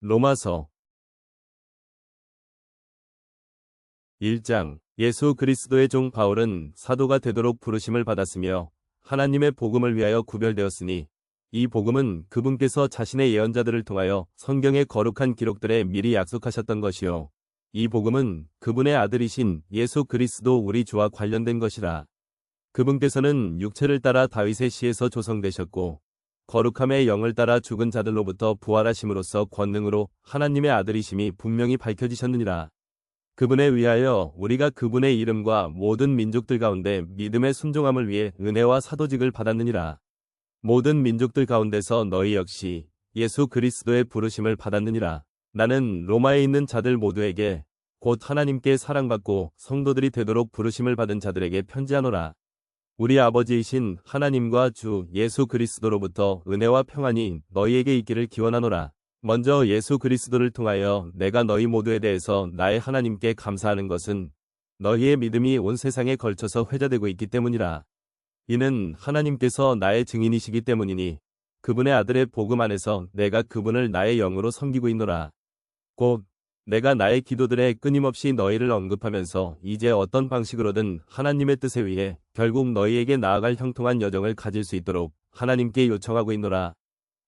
로마서 1장. 예수 그리스도의 종 바울은 사도가 되도록 부르심을 받았으며 하나님의 복음을 위하여 구별되었으니 이 복음은 그분께서 자신의 예언자들을 통하여 성경의 거룩한 기록들에 미리 약속하셨던 것이요 이 복음은 그분의 아들이신 예수 그리스도 우리 주와 관련된 것이라. 그분께서는 육체를 따라 다윗의 씨에서 조성되셨고 거룩함의 영을 따라 죽은 자들로부터 부활하심으로써 권능으로 하나님의 아들이심이 분명히 밝혀지셨느니라. 그분에 위하여 우리가 그분의 이름과 모든 민족들 가운데 믿음의 순종함을 위해 은혜와 사도직을 받았느니라. 모든 민족들 가운데서 너희 역시 예수 그리스도의 부르심을 받았느니라. 나는 로마에 있는 자들 모두에게 곧 하나님께 사랑받고 성도들이 되도록 부르심을 받은 자들에게 편지하노라. 우리 아버지이신 하나님과 주 예수 그리스도로부터 은혜와 평안이 너희에게 있기를 기원하노라. 먼저 예수 그리스도를 통하여 내가 너희 모두에 대해서 나의 하나님께 감사하는 것은 너희의 믿음이 온 세상에 걸쳐서 회자되고 있기 때문이라. 이는 하나님께서 나의 증인이시기 때문이니 그분의 아들의 복음 안에서 내가 그분을 나의 영으로 섬기고 있노라. 곧 내가 나의 기도들에 끊임없이 너희를 언급하면서 이제 어떤 방식으로든 하나님의 뜻에 의해 결국 너희에게 나아갈 형통한 여정을 가질 수 있도록 하나님께 요청하고 있노라.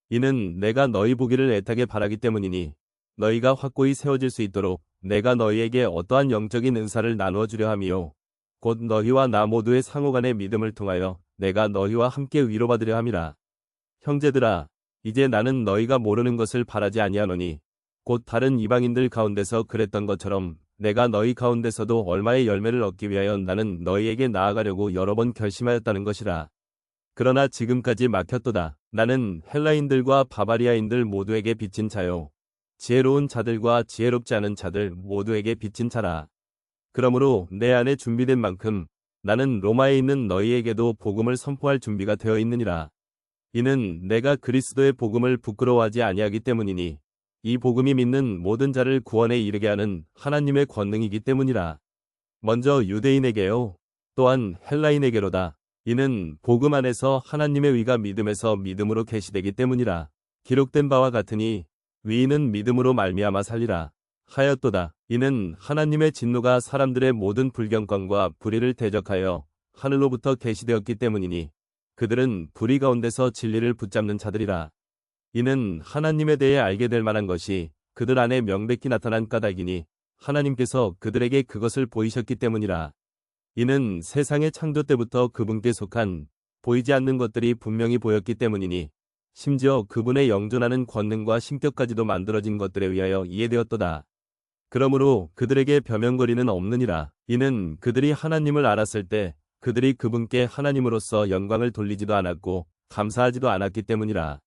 이는 내가 너희 보기를 애타게 바라기 때문이니 너희가 확고히 세워질 수 있도록 내가 너희에게 어떠한 영적인 은사를 나누어 주려 함이요 곧 너희와 나 모두의 상호간의 믿음을 통하여 내가 너희와 함께 위로받으려 함이라. 형제들아, 이제 나는 너희가 모르는 것을 바라지 아니하노니 곧 다른 이방인들 가운데서 그랬던 것처럼 내가 너희 가운데서도 얼마의 열매를 얻기 위하여 나는 너희에게 나아가려고 여러 번 결심하였다는 것이라. 그러나 지금까지 막혔도다. 나는 헬라인들과 바바리아인들 모두에게 빚진 자요 지혜로운 자들과 지혜롭지 않은 자들 모두에게 빚진 자라. 그러므로 내 안에 준비된 만큼 나는 로마에 있는 너희에게도 복음을 선포할 준비가 되어 있느니라. 이는 내가 그리스도의 복음을 부끄러워하지 아니하기 때문이니 이 복음이 믿는 모든 자를 구원에 이르게 하는 하나님의 권능이기 때문이라. 먼저 유대인에게요 또한 헬라인에게로다. 이는 복음 안에서 하나님의 의가 믿음에서 믿음으로 계시되기 때문이라. 기록된 바와 같으니 의인은 믿음으로 말미암아 살리라 하였도다. 이는 하나님의 진노가 사람들의 모든 불경건과 불의를 대적하여 하늘로부터 계시되었기 때문이니 그들은 불의 가운데서 진리를 붙잡는 자들이라. 이는 하나님에 대해 알게 될 만한 것이 그들 안에 명백히 나타난 까닭이니 하나님께서 그들에게 그것을 보이셨기 때문이라. 이는 세상의 창조 때부터 그분께 속한 보이지 않는 것들이 분명히 보였기 때문이니 심지어 그분의 영존하는 권능과 신격까지도 만들어진 것들에 의하여 이해되었도다. 그러므로 그들에게 변명거리는 없느니라. 이는 그들이 하나님을 알았을 때 그들이 그분께 하나님으로서 영광을 돌리지도 않았고 감사하지도 않았기 때문이라.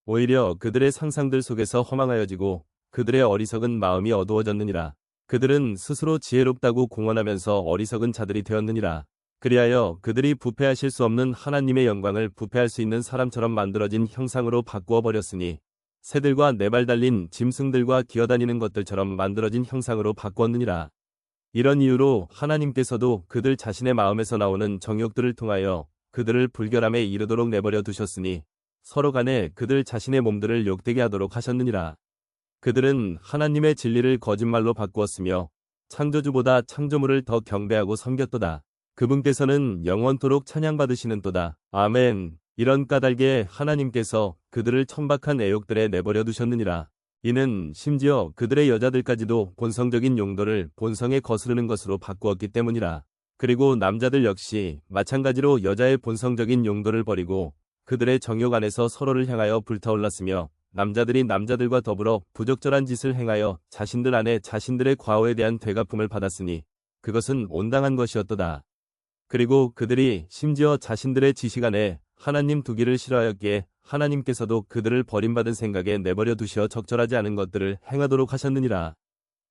오히려 그들의 상상들 속에서 허망하여지고 그들의 어리석은 마음이 어두워졌느니라. 그들은 스스로 지혜롭다고 공언하면서 어리석은 자들이 되었느니라. 그리하여 그들이 부패하실 수 없는 하나님의 영광을 부패할 수 있는 사람처럼 만들어진 형상으로 바꾸어 버렸으니 새들과 네 발 달린 짐승들과 기어다니는 것들처럼 만들어진 형상으로 바꾸었느니라. 이런 이유로 하나님께서도 그들 자신의 마음에서 나오는 정욕들을 통하여 그들을 불결함에 이르도록 내버려 두셨으니 서로 간에 그들 자신의 몸들을 욕되게 하도록 하셨느니라. 그들은 하나님의 진리를 거짓말로 바꾸었으며 창조주보다 창조물을 더 경배하고 섬겼도다. 그분께서는 영원토록 찬양받으시는도다. 아멘. 이런 까닭에 하나님께서 그들을 천박한 애욕들에 내버려 두셨느니라. 이는 심지어 그들의 여자들까지도 본성적인 용도를 본성에 거스르는 것으로 바꾸었기 때문이라. 그리고 남자들 역시 마찬가지로 여자의 본성적인 용도를 버리고 그들의 정욕 안에서 서로를 향하여 불타올랐으며 남자들이 남자들과 더불어 부적절한 짓을 행하여 자신들 안에 자신들의 과오에 대한 되갚음을 받았으니 그것은 온당한 것이었도다. 그리고 그들이 심지어 자신들의 지식 안에 하나님 두기를 싫어하였기에 하나님께서도 그들을 버림받은 생각에 내버려 두시어 적절하지 않은 것들을 행하도록 하셨느니라.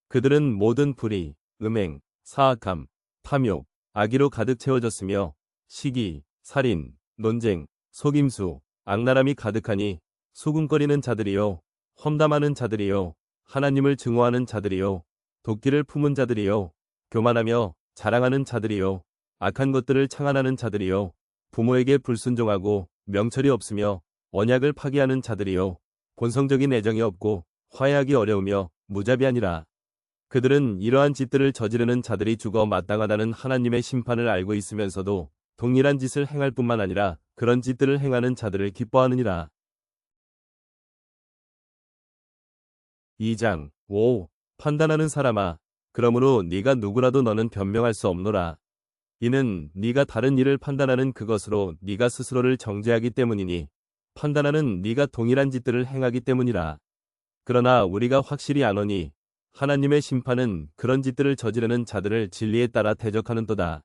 그들은 모든 불의, 음행, 사악함, 탐욕, 악의로 가득 채워졌으며 시기, 살인, 논쟁, 속임수, 악랄함이 가득하니 수군거리는 자들이요 험담하는 자들이요 하나님을 증오하는 자들이요 도끼를 품은 자들이요 교만하며 자랑하는 자들이요 악한 것들을 창안하는 자들이요 부모에게 불순종하고 명철이 없으며 언약을 파기하는 자들이요 본성적인 애정이 없고 화해하기 어려우며 무자비하니라. 그들은 이러한 짓들을 저지르는 자들이 죽어 마땅하다는 하나님의 심판을 알고 있으면서도 동일한 짓을 행할 뿐만 아니라 그런 짓들을 행하는 자들을 기뻐하느니라. 2장 5. 판단하는 사람아, 그러므로 네가 누구라도 너는 변명할 수 없노라. 이는 네가 다른 일을 판단하는 그것으로 네가 스스로를 정죄하기 때문이니 판단하는 네가 동일한 짓들을 행하기 때문이라. 그러나 우리가 확실히 아노니 하나님의 심판은 그런 짓들을 저지르는 자들을 진리에 따라 대적하는도다.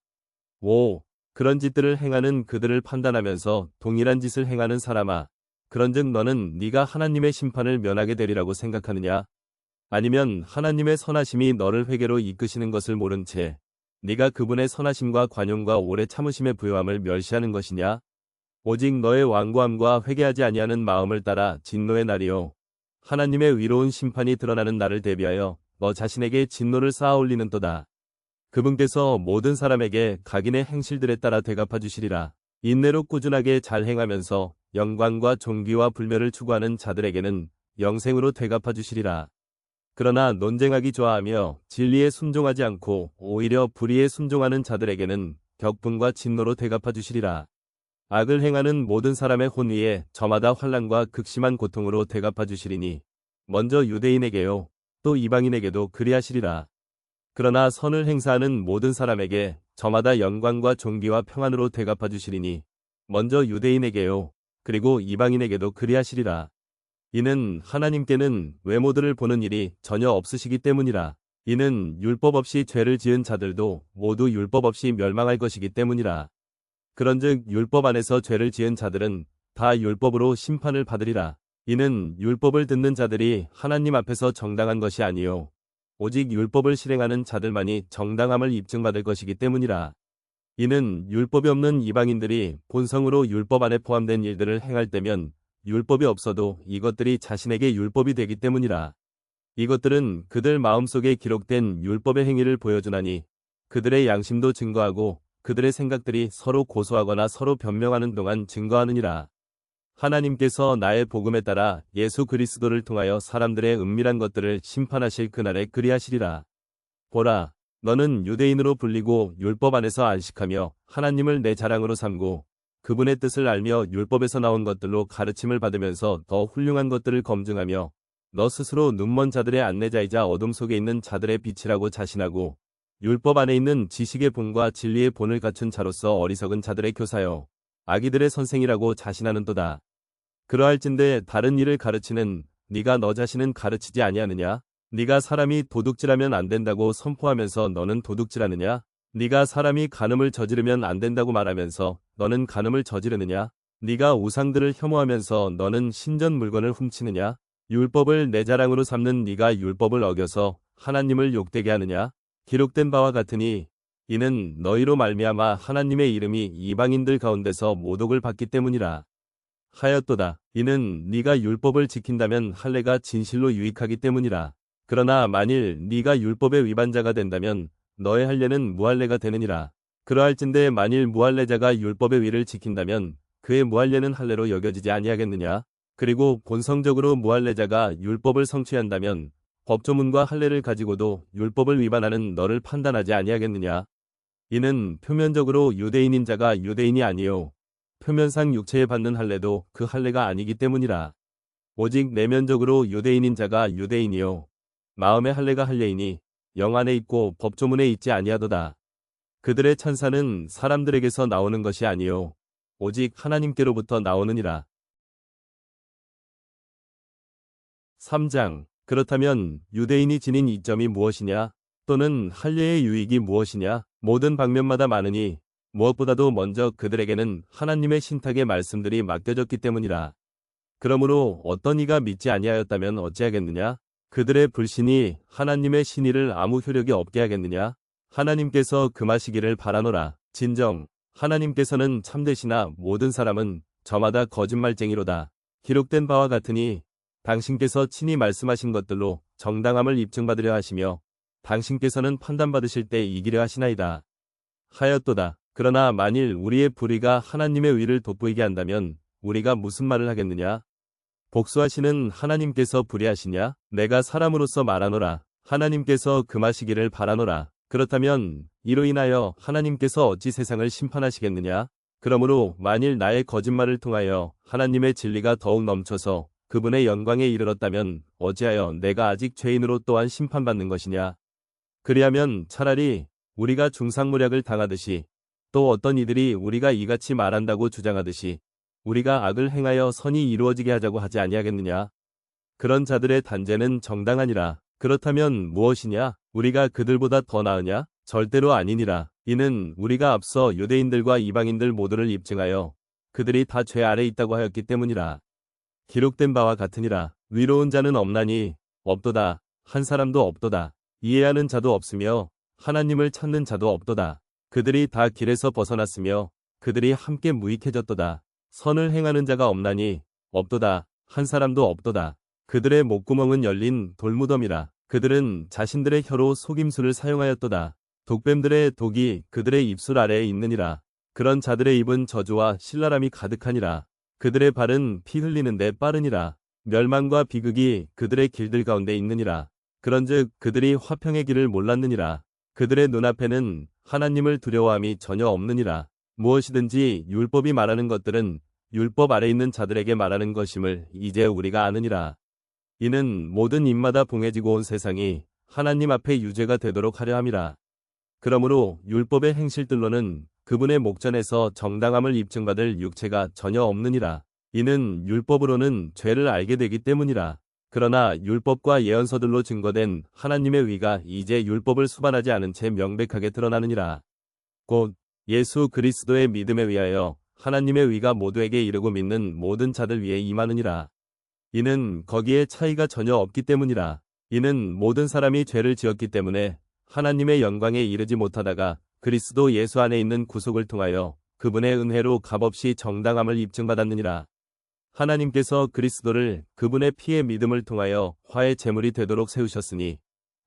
5. 그런 짓들을 행하는 그들을 판단하면서 동일한 짓을 행하는 사람아, 그런즉 너는 네가 하나님의 심판을 면하게 되리라고 생각하느냐? 아니면 하나님의 선하심이 너를 회개로 이끄시는 것을 모른 채 네가 그분의 선하심과 관용과 오래 참으심의 부요함을 멸시하는 것이냐? 오직 너의 완고함과 회개하지 아니하는 마음을 따라 진노의 날이요 하나님의 위로운 심판이 드러나는 날을 대비하여 너 자신에게 진노를 쌓아 올리는도다. 그분께서 모든 사람에게 각인의 행실들에 따라 되갚아 주시리라. 인내로 꾸준하게 잘 행하면서 영광과 존귀와 불멸을 추구하는 자들에게는 영생으로 되갚아 주시리라. 그러나 논쟁하기 좋아하며 진리에 순종하지 않고 오히려 불의에 순종하는 자들에게는 격분과 진노로 되갚아 주시리라. 악을 행하는 모든 사람의 혼 위에 저마다 환난과 극심한 고통으로 되갚아 주시리니 먼저 유대인에게요 또 이방인에게도 그리하시리라. 그러나 선을 행사하는 모든 사람에게 저마다 영광과 존귀와 평안으로 되갚아 주시리니 먼저 유대인에게요 그리고 이방인에게도 그리하시리라. 이는 하나님께는 외모들을 보는 일이 전혀 없으시기 때문이라. 이는 율법 없이 죄를 지은 자들도 모두 율법 없이 멸망할 것이기 때문이라. 그런즉 율법 안에서 죄를 지은 자들은 다 율법으로 심판을 받으리라. 이는 율법을 듣는 자들이 하나님 앞에서 정당한 것이 아니요 오직 율법을 실행하는 자들만이 정당함을 입증받을 것이기 때문이라. 이는 율법이 없는 이방인들이 본성으로 율법 안에 포함된 일들을 행할 때면 율법이 없어도 이것들이 자신에게 율법이 되기 때문이라. 이것들은 그들 마음속에 기록된 율법의 행위를 보여주나니 그들의 양심도 증거하고 그들의 생각들이 서로 고소하거나 서로 변명하는 동안 증거하느니라. 하나님께서 나의 복음에 따라 예수 그리스도를 통하여 사람들의 은밀한 것들을 심판하실 그날에 그리하시리라. 보라, 너는 유대인으로 불리고 율법 안에서 안식하며 하나님을 내 자랑으로 삼고 그분의 뜻을 알며 율법에서 나온 것들로 가르침을 받으면서 더 훌륭한 것들을 검증하며 너 스스로 눈먼 자들의 안내자이자 어둠 속에 있는 자들의 빛이라고 자신하고 율법 안에 있는 지식의 본과 진리의 본을 갖춘 자로서 어리석은 자들의 교사여 아기들의 선생이라고 자신하는도다. 그러할진대 다른 일을 가르치는 네가 너 자신은 가르치지 아니하느냐? 네가 사람이 도둑질하면 안 된다고 선포하면서 너는 도둑질하느냐? 네가 사람이 간음을 저지르면 안 된다고 말하면서 너는 간음을 저지르느냐? 네가 우상들을 혐오하면서 너는 신전 물건을 훔치느냐? 율법을 내 자랑으로 삼는 네가 율법을 어겨서 하나님을 욕되게 하느냐? 기록된 바와 같으니 이는 너희로 말미암아 하나님의 이름이 이방인들 가운데서 모독을 받기 때문이라. 하였도다. 이는 네가 율법을 지킨다면 할례가 진실로 유익하기 때문이라. 그러나 만일 네가 율법의 위반자가 된다면 너의 할례는 무할례가 되느니라. 그러할진대 만일 무할례자가 율법의 위를 지킨다면 그의 무할례는 할례로 여겨지지 아니하겠느냐? 그리고 본성적으로 무할례자가 율법을 성취한다면 법조문과 할례를 가지고도 율법을 위반하는 너를 판단하지 아니하겠느냐? 이는 표면적으로 유대인인 자가 유대인이 아니요 표면상 육체에 받는 할례도 그 할례가 아니기 때문이라. 오직 내면적으로 유대인인 자가 유대인이요 마음의 할례가 할례이니 영 안에 있고 법조문에 있지 아니하도다. 그들의 찬사는 사람들에게서 나오는 것이 아니요 오직 하나님께로부터 나오느니라. 3장. 그렇다면 유대인이 지닌 이점이 무엇이냐? 또는 할례의 유익이 무엇이냐? 모든 방면마다 많으니 무엇보다도 먼저 그들에게는 하나님의 신탁의 말씀들이 맡겨졌기 때문이라. 그러므로 어떤 이가 믿지 아니하였다면 어찌하겠느냐? 그들의 불신이 하나님의 신의를 아무 효력이 없게 하겠느냐? 하나님께서 금하시기를 바라노라. 진정 하나님께서는 참되시나 모든 사람은 저마다 거짓말쟁이로다. 기록된 바와 같으니 당신께서 친히 말씀하신 것들로 정당함을 입증받으려 하시며 당신께서는 판단받으실 때 이기려 하시나이다. 하였도다. 그러나 만일 우리의 불의가 하나님의 의를 돋보이게 한다면 우리가 무슨 말을 하겠느냐? 복수하시는 하나님께서 불의하시냐? 내가 사람으로서 말하노라. 하나님께서 금하시기를 바라노라. 그렇다면 이로 인하여 하나님께서 어찌 세상을 심판하시겠느냐? 그러므로 만일 나의 거짓말을 통하여 하나님의 진리가 더욱 넘쳐서 그분의 영광에 이르렀다면 어찌하여 내가 아직 죄인으로 또한 심판받는 것이냐? 그리하면 차라리 우리가 중상모략을 당하듯이 또 어떤 이들이 우리가 이같이 말한다고 주장하듯이 우리가 악을 행하여 선이 이루어지게 하자고 하지 아니하겠느냐? 그런 자들의 단죄는 정당하니라. 그렇다면 무엇이냐? 우리가 그들보다 더 나으냐? 절대로 아니니라. 이는 우리가 앞서 유대인들과 이방인들 모두를 입증하여 그들이 다 죄 아래 있다고 하였기 때문이라. 기록된 바와 같으니라. 위로운 자는 없나니 없도다. 한 사람도 없도다. 이해하는 자도 없으며 하나님을 찾는 자도 없도다. 그들이 다 길에서 벗어났으며 그들이 함께 무익해졌도다. 선을 행하는 자가 없나니 없도다. 한 사람도 없도다. 그들의 목구멍은 열린 돌무덤이라. 그들은 자신들의 혀로 속임수를 사용하였도다. 독뱀들의 독이 그들의 입술 아래에 있느니라. 그런 자들의 입은 저주와 신랄함이 가득하니라. 그들의 발은 피 흘리는데 빠르니라. 멸망과 비극이 그들의 길들 가운데 있느니라. 그런즉 그들이 화평의 길을 몰랐느니라. 그들의 눈앞에는 하나님을 두려워함이 전혀 없느니라. 무엇이든지 율법이 말하는 것들은 율법 아래 있는 자들에게 말하는 것임을 이제 우리가 아느니라. 이는 모든 입마다 봉해지고 온 세상이 하나님 앞에 유죄가 되도록 하려 함이라. 그러므로 율법의 행실들로는 그분의 목전에서 정당함을 입증받을 육체가 전혀 없느니라. 이는 율법으로는 죄를 알게 되기 때문이라. 그러나 율법과 예언서들로 증거된 하나님의 의가 이제 율법을 수반하지 않은 채 명백하게 드러나느니라. 곧 예수 그리스도의 믿음에 의하여 하나님의 의가 모두에게 이르고 믿는 모든 자들 위에 임하느니라. 이는 거기에 차이가 전혀 없기 때문이라. 이는 모든 사람이 죄를 지었기 때문에 하나님의 영광에 이르지 못하다가 그리스도 예수 안에 있는 구속을 통하여 그분의 은혜로 값없이 정당함을 입증받았느니라. 하나님께서 그리스도를 그분의 피의 믿음을 통하여 화의 제물이 되도록 세우셨으니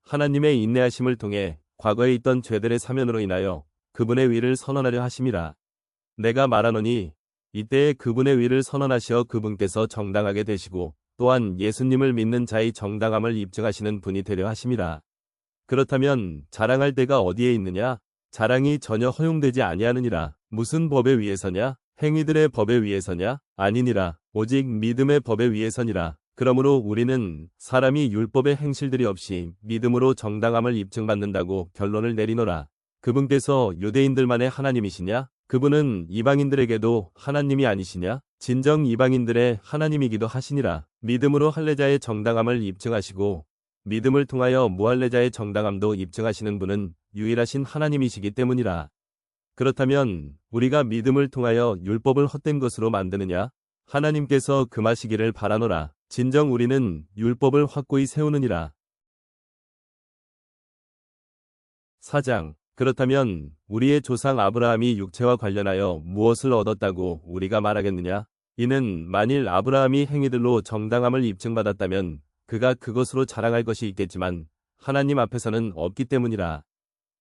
하나님의 인내하심을 통해 과거에 있던 죄들의 사면으로 인하여 그분의 위를 선언하려 하심이라. 내가 말하노니 이때에 그분의 위를 선언하시어 그분께서 정당하게 되시고 또한 예수님을 믿는 자의 정당함을 입증하시는 분이 되려 하심이라. 그렇다면 자랑할 데가 어디에 있느냐? 자랑이 전혀 허용되지 아니하느니라. 무슨 법에 의해서냐? 행위들의 법에 의해서냐? 아니니라. 오직 믿음의 법에 의해서니라. 그러므로 우리는 사람이 율법의 행실들이 없이 믿음으로 정당함을 입증받는다고 결론을 내리노라. 그분께서 유대인들만의 하나님이시냐? 그분은 이방인들에게도 하나님이 아니시냐? 진정 이방인들의 하나님이기도 하시니라. 믿음으로 할례자의 정당함을 입증하시고 믿음을 통하여 무할례자의 정당함도 입증하시는 분은 유일하신 하나님이시기 때문이라. 그렇다면 우리가 믿음을 통하여 율법을 헛된 것으로 만드느냐? 하나님께서 금하시기를 바라노라. 진정 우리는 율법을 확고히 세우느니라. 4장. 그렇다면 우리의 조상 아브라함이 육체와 관련하여 무엇을 얻었다고 우리가 말하겠느냐? 이는 만일 아브라함이 행위들로 정당함을 입증받았다면 그가 그것으로 자랑할 것이 있겠지만 하나님 앞에서는 없기 때문이라.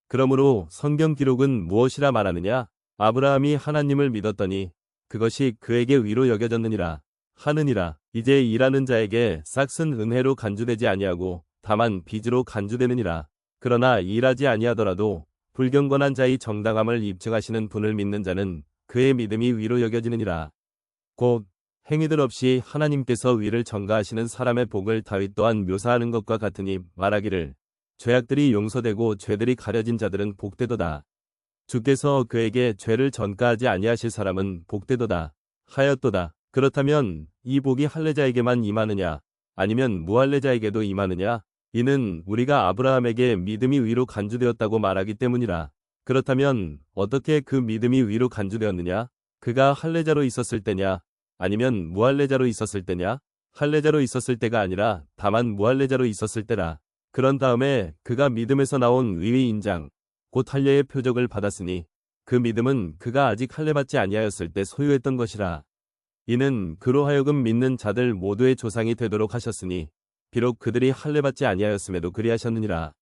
그러므로 성경 기록은 무엇이라 말하느냐? 아브라함이 하나님을 믿었더니 그것이 그에게 의로 여겨졌느니라 하느니라. 이제 일하는 자에게 싹은 은혜로 간주되지 아니하고 다만 빚으로 간주되느니라. 그러나 일하지 아니하더라도 불경건한 자의 정당함을 입증하시는 분을 믿는 자는 그의 믿음이 위로 여겨지느니라. 곧 행위들 없이 하나님께서 위를 전가하시는 사람의 복을 다윗 또한 묘사하는 것과 같으니 말하기를 죄악들이 용서되고 죄들이 가려진 자들은 복되도다. 주께서 그에게 죄를 전가하지 아니하실 사람은 복되도다 하였도다. 그렇다면 이 복이 할례자에게만 임하느냐? 아니면 무할례자에게도 임하느냐? 이는 우리가 아브라함에게 믿음이 위로 간주되었다고 말하기 때문이라. 그렇다면 어떻게 그 믿음이 위로 간주되었느냐? 그가 할례자로 있었을 때냐? 아니면 무할례자로 있었을 때냐? 할례자로 있었을 때가 아니라 다만 무할례자로 있었을 때라. 그런 다음에 그가 믿음에서 나온 의의 인장, 곧 할례의 표적을 받았으니 그 믿음은 그가 아직 할례받지 아니하였을 때 소유했던 것이라. 이는 그로 하여금 믿는 자들 모두의 조상이 되도록 하셨으니 비록 그들이 할례받지 아니하였음에도 그리하셨느니라.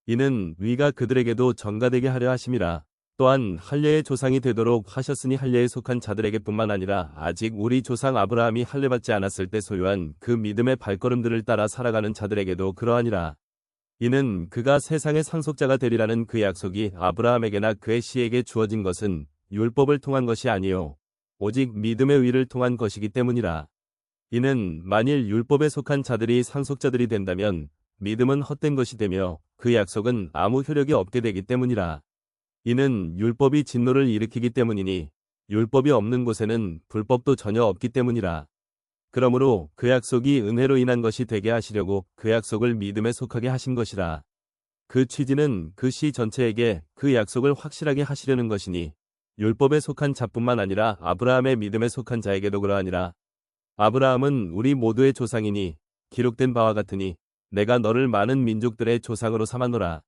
이는 위가 그들에게도 전가되게 하려 하심이라. 또한 할례의 조상이 되도록 하셨으니 할례에 속한 자들에게뿐만 아니라 아직 우리 조상 아브라함이 할례받지 않았을 때 소유한 그 믿음의 발걸음들을 따라 살아가는 자들에게도 그러하니라. 이는 그가 세상의 상속자가 되리라는 그 약속이 아브라함에게나 그의 씨에게 주어진 것은 율법을 통한 것이 아니요 오직 믿음의 의를 통한 것이기 때문이라. 이는 만일 율법에 속한 자들이 상속자들이 된다면 믿음은 헛된 것이 되며 그 약속은 아무 효력이 없게 되기 때문이라. 이는 율법이 진노를 일으키기 때문이니 율법이 없는 곳에는 불법도 전혀 없기 때문이라. 그러므로 그 약속이 은혜로 인한 것이 되게 하시려고 그 약속을 믿음에 속하게 하신 것이라. 그 취지는 그 시 전체에게 그 약속을 확실하게 하시려는 것이니 율법에 속한 자뿐만 아니라 아브라함의 믿음에 속한 자에게도 그러하니라. 아브라함은 우리 모두의 조상이니 기록된 바와 같으니 내가 너를 많은 민족들의 조상으로 삼았노라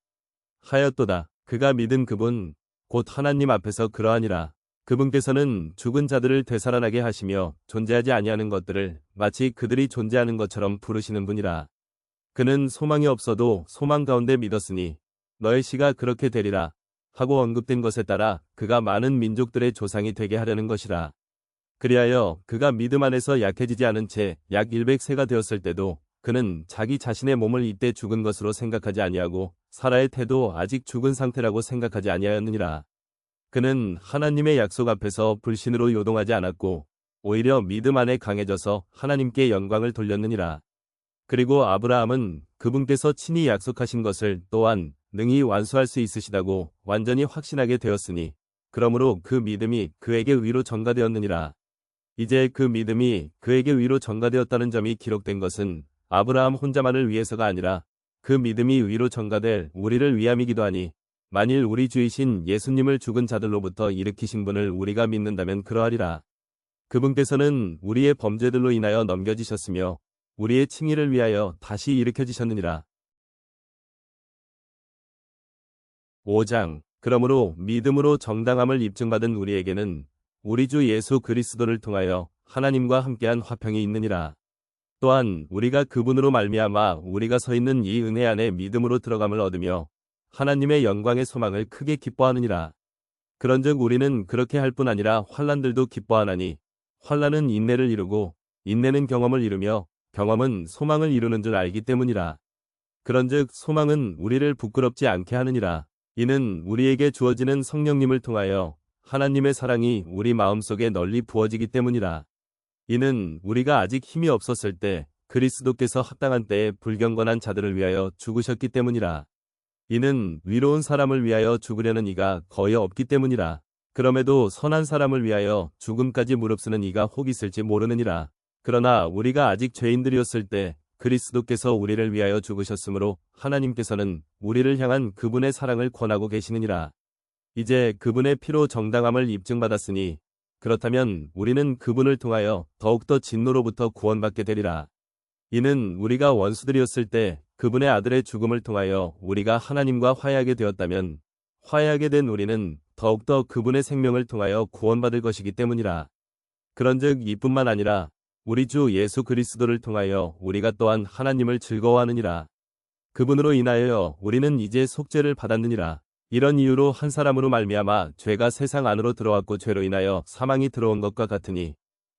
하였도다. 그가 믿은 그분 곧 하나님 앞에서 그러하니라. 그분께서는 죽은 자들을 되살아나게 하시며 존재하지 아니하는 것들을 마치 그들이 존재하는 것처럼 부르시는 분이라. 그는 소망이 없어도 소망 가운데 믿었으니 너의 씨가 그렇게 되리라 하고 언급된 것에 따라 그가 많은 민족들의 조상이 되게 하려는 것이라. 그리하여 그가 믿음 안에서 약해지지 않은 채 약 100세가 되었을 때도 그는 자기 자신의 몸을 이때 죽은 것으로 생각하지 아니하고 사라의 태도 아직 죽은 상태라고 생각하지 아니하였느니라. 그는 하나님의 약속 앞에서 불신으로 요동하지 않았고 오히려 믿음 안에 강해져서 하나님께 영광을 돌렸느니라. 그리고 아브라함은 그분께서 친히 약속하신 것을 또한 능히 완수할 수 있으시다고 완전히 확신하게 되었으니 그러므로 그 믿음이 그에게 의로 전가되었느니라. 이제 그 믿음이 그에게 의로 전가되었다는 점이 기록된 것은 아브라함 혼자만을 위해서가 아니라 그 믿음이 의로 전가될 우리를 위함이기도 하니 만일 우리 주이신 예수님을 죽은 자들로부터 일으키신 분을 우리가 믿는다면 그러하리라. 그분께서는 우리의 범죄들로 인하여 넘겨지셨으며 우리의 칭의를 위하여 다시 일으켜지셨느니라. 5장. 그러므로 믿음으로 정당함을 입증받은 우리에게는 우리 주 예수 그리스도를 통하여 하나님과 함께한 화평이 있느니라. 또한 우리가 그분으로 말미암아 우리가 서 있는 이 은혜 안에 믿음으로 들어감을 얻으며 하나님의 영광의 소망을 크게 기뻐하느니라. 그런즉 우리는 그렇게 할 뿐 아니라 환난들도 기뻐하나니 환난은 인내를 이루고 인내는 경험을 이루며 경험은 소망을 이루는 줄 알기 때문이라. 그런즉 소망은 우리를 부끄럽지 않게 하느니라. 이는 우리에게 주어지는 성령님을 통하여 하나님의 사랑이 우리 마음속에 널리 부어지기 때문이라. 이는 우리가 아직 힘이 없었을 때 그리스도께서 합당한 때에 불경건한 자들을 위하여 죽으셨기 때문이라. 이는 위로운 사람을 위하여 죽으려는 이가 거의 없기 때문이라. 그럼에도 선한 사람을 위하여 죽음까지 무릅쓰는 이가 혹 있을지 모르느니라. 그러나 우리가 아직 죄인들이었을 때 그리스도께서 우리를 위하여 죽으셨으므로 하나님께서는 우리를 향한 그분의 사랑을 권하고 계시느니라. 이제 그분의 피로 정당함을 입증받았으니 그렇다면 우리는 그분을 통하여 더욱더 진노로부터 구원받게 되리라. 이는 우리가 원수들이었을 때 그분의 아들의 죽음을 통하여 우리가 하나님과 화해하게 되었다면 화해하게 된 우리는 더욱더 그분의 생명을 통하여 구원받을 것이기 때문이라. 그런즉 이뿐만 아니라 우리 주 예수 그리스도를 통하여 우리가 또한 하나님을 즐거워하느니라. 그분으로 인하여 우리는 이제 속죄를 받았느니라. 이런 이유로 한 사람으로 말미암아 죄가 세상 안으로 들어왔고 죄로 인하여 사망이 들어온 것과 같으니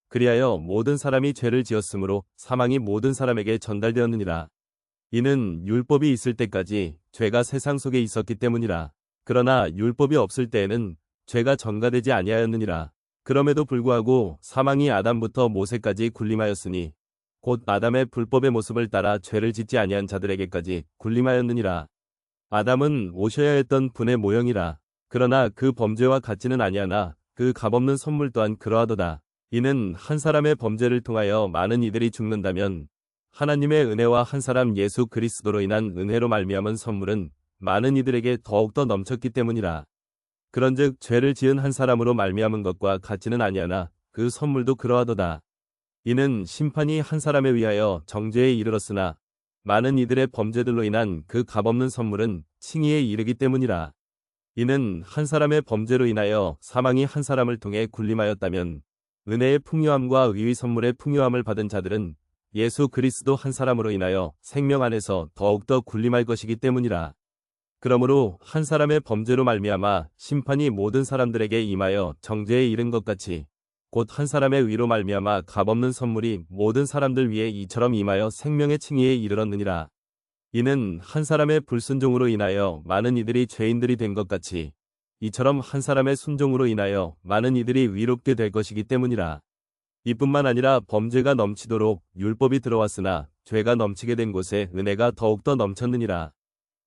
그리하여 모든 사람이 죄를 지었으므로 사망이 모든 사람에게 전달되었느니라. 이는 율법이 있을 때까지 죄가 세상 속에 있었기 때문이라. 그러나 율법이 없을 때에는 죄가 전가되지 아니하였느니라. 그럼에도 불구하고 사망이 아담부터 모세까지 군림하였으니 곧 아담의 불법의 모습을 따라 죄를 짓지 아니한 자들에게까지 군림하였느니라. 아담은 오셔야 했던 분의 모형이라. 그러나 그 범죄와 같지는 아니하나 그 값없는 선물 또한 그러하도다. 이는 한 사람의 범죄를 통하여 많은 이들이 죽는다면 하나님의 은혜와 한 사람 예수 그리스도로 인한 은혜로 말미암은 선물은 많은 이들에게 더욱더 넘쳤기 때문이라. 그런즉 죄를 지은 한 사람으로 말미암은 것과 같지는 아니하나 그 선물도 그러하도다. 이는 심판이 한 사람에 의하여 정죄에 이르렀으나 많은 이들의 범죄들로 인한 그 값없는 선물은 칭의에 이르기 때문이라. 이는 한 사람의 범죄로 인하여 사망이 한 사람을 통해 군림하였다면 은혜의 풍요함과 의의 선물의 풍요함을 받은 자들은 예수 그리스도 한 사람으로 인하여 생명 안에서 더욱더 군림할 것이기 때문이라. 그러므로 한 사람의 범죄로 말미암아 심판이 모든 사람들에게 임하여 정죄에 이른 것 같이 곧 한 사람의 의로 말미암아 값없는 선물이 모든 사람들 위에 이처럼 임하여 생명의 칭의에 이르렀느니라. 이는 한 사람의 불순종으로 인하여 많은 이들이 죄인들이 된 것 같이 이처럼 한 사람의 순종으로 인하여 많은 이들이 위롭게 될 것이기 때문이라. 이뿐만 아니라 범죄가 넘치도록 율법이 들어왔으나 죄가 넘치게 된 곳에 은혜가 더욱더 넘쳤느니라.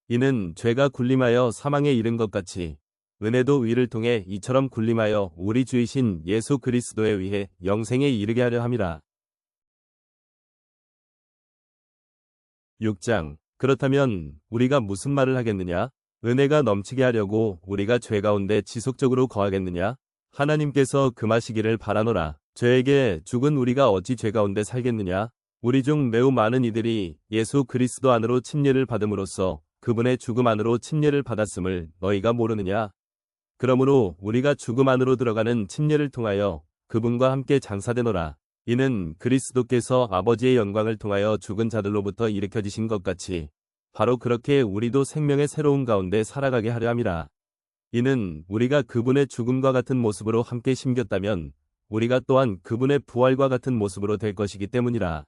이는 죄가 군림하여 사망에 이른 것 같이 은혜도 위를 통해 이처럼 군림하여 우리 주이신 예수 그리스도에 의해 영생에 이르게 하려 함이라. 6장. 그렇다면 우리가 무슨 말을 하겠느냐? 은혜가 넘치게 하려고 우리가 죄 가운데 지속적으로 거하겠느냐? 하나님께서 금하시기를 바라노라. 죄에게 죽은 우리가 어찌 죄 가운데 살겠느냐? 우리 중 매우 많은 이들이 예수 그리스도 안으로 침례를 받음으로써 그분의 죽음 안으로 침례를 받았음을 너희가 모르느냐? 그러므로 우리가 죽음 안으로 들어가는 침례를 통하여 그분과 함께 장사되노라. 이는 그리스도께서 아버지의 영광을 통하여 죽은 자들로부터 일으켜지신 것 같이 바로 그렇게 우리도 생명의 새로운 가운데 살아가게 하려 함이라. 이는 우리가 그분의 죽음과 같은 모습으로 함께 심겼다면 우리가 또한 그분의 부활과 같은 모습으로 될 것이기 때문이라.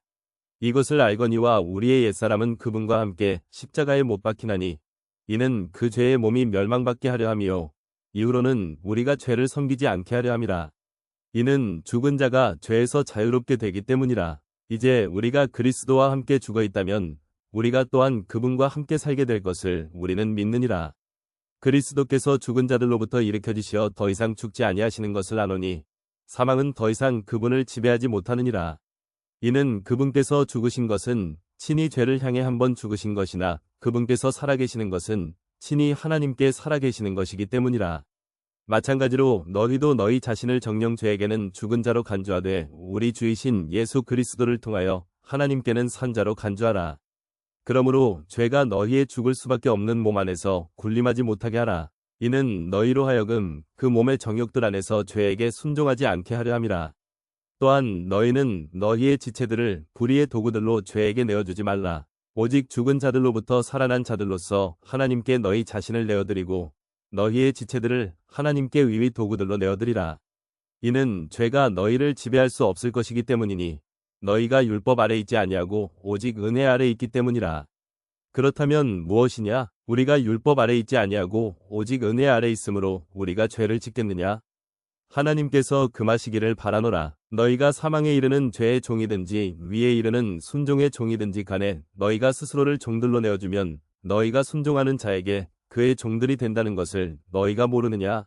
이것을 알거니와 우리의 옛사람은 그분과 함께 십자가에 못 박히나니 이는 그 죄의 몸이 멸망받게 하려 함이요 이후로는 우리가 죄를 섬기지 않게 하려 함이라. 이는 죽은 자가 죄에서 자유롭게 되기 때문이라. 이제 우리가 그리스도와 함께 죽어 있다면 우리가 또한 그분과 함께 살게 될 것을 우리는 믿느니라. 그리스도께서 죽은 자들로부터 일으켜지시어 더 이상 죽지 아니하시는 것을 아노니 사망은 더 이상 그분을 지배하지 못하느니라. 이는 그분께서 죽으신 것은 친히 죄를 향해 한번 죽으신 것이나 그분께서 살아계시는 것은 친히 하나님께 살아계시는 것이기 때문이라. 마찬가지로 너희도 너희 자신을 정녕 죄에게는 죽은 자로 간주하되 우리 주이신 예수 그리스도를 통하여 하나님께는 산 자로 간주하라. 그러므로 죄가 너희의 죽을 수밖에 없는 몸 안에서 군림하지 못하게 하라. 이는 너희로 하여금 그 몸의 정욕들 안에서 죄에게 순종하지 않게 하려 함이라. 또한 너희는 너희의 지체들을 불의의 도구들로 죄에게 내어주지 말라. 오직 죽은 자들로부터 살아난 자들로서 하나님께 너희 자신을 내어드리고 너희의 지체들을 하나님께 위의 도구들로 내어드리라. 이는 죄가 너희를 지배할 수 없을 것이기 때문이니 너희가 율법 아래 있지 아니하고 오직 은혜 아래 있기 때문이라. 그렇다면 무엇이냐? 우리가 율법 아래 있지 아니하고 오직 은혜 아래 있으므로 우리가 죄를 짓겠느냐? 하나님께서 금하시기를 바라노라. 너희가 사망에 이르는 죄의 종이든지 위에 이르는 순종의 종이든지 간에 너희가 스스로를 종들로 내어주면 너희가 순종하는 자에게 그의 종들이 된다는 것을 너희가 모르느냐?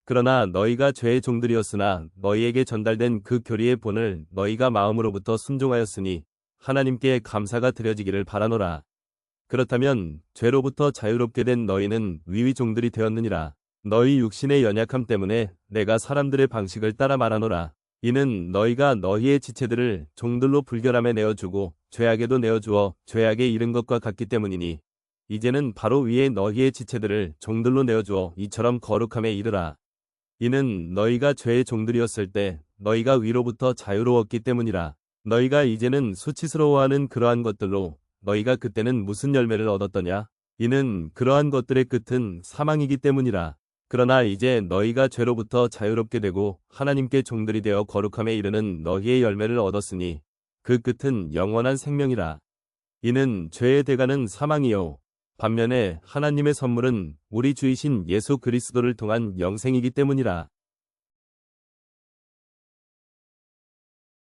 그러나 너희가 죄의 종들이었으나 너희에게 전달된 그 교리의 본을 너희가 마음으로부터 순종하였으니 하나님께 감사가 드려지기를 바라노라. 그렇다면 죄로부터 자유롭게 된 너희는 위의 종들이 되었느니라. 너희 육신의 연약함 때문에 내가 사람들의 방식을 따라 말하노라. 이는 너희가 너희의 지체들을 종들로 불결함에 내어주고 죄악에도 내어주어 죄악에 이른 것과 같기 때문이니 이제는 바로 위에 너희의 지체들을 종들로 내어주어 이처럼 거룩함에 이르라. 이는 너희가 죄의 종들이었을 때 너희가 위로부터 자유로웠기 때문이라. 너희가 이제는 수치스러워하는 그러한 것들로 너희가 그때는 무슨 열매를 얻었더냐? 이는 그러한 것들의 끝은 사망이기 때문이라. 그러나 이제 너희가 죄로부터 자유롭게 되고 하나님께 종들이 되어 거룩함에 이르는 너희의 열매를 얻었으니 그 끝은 영원한 생명이라. 이는 죄의 대가는 사망이요 반면에 하나님의 선물은 우리 주이신 예수 그리스도를 통한 영생이기 때문이라.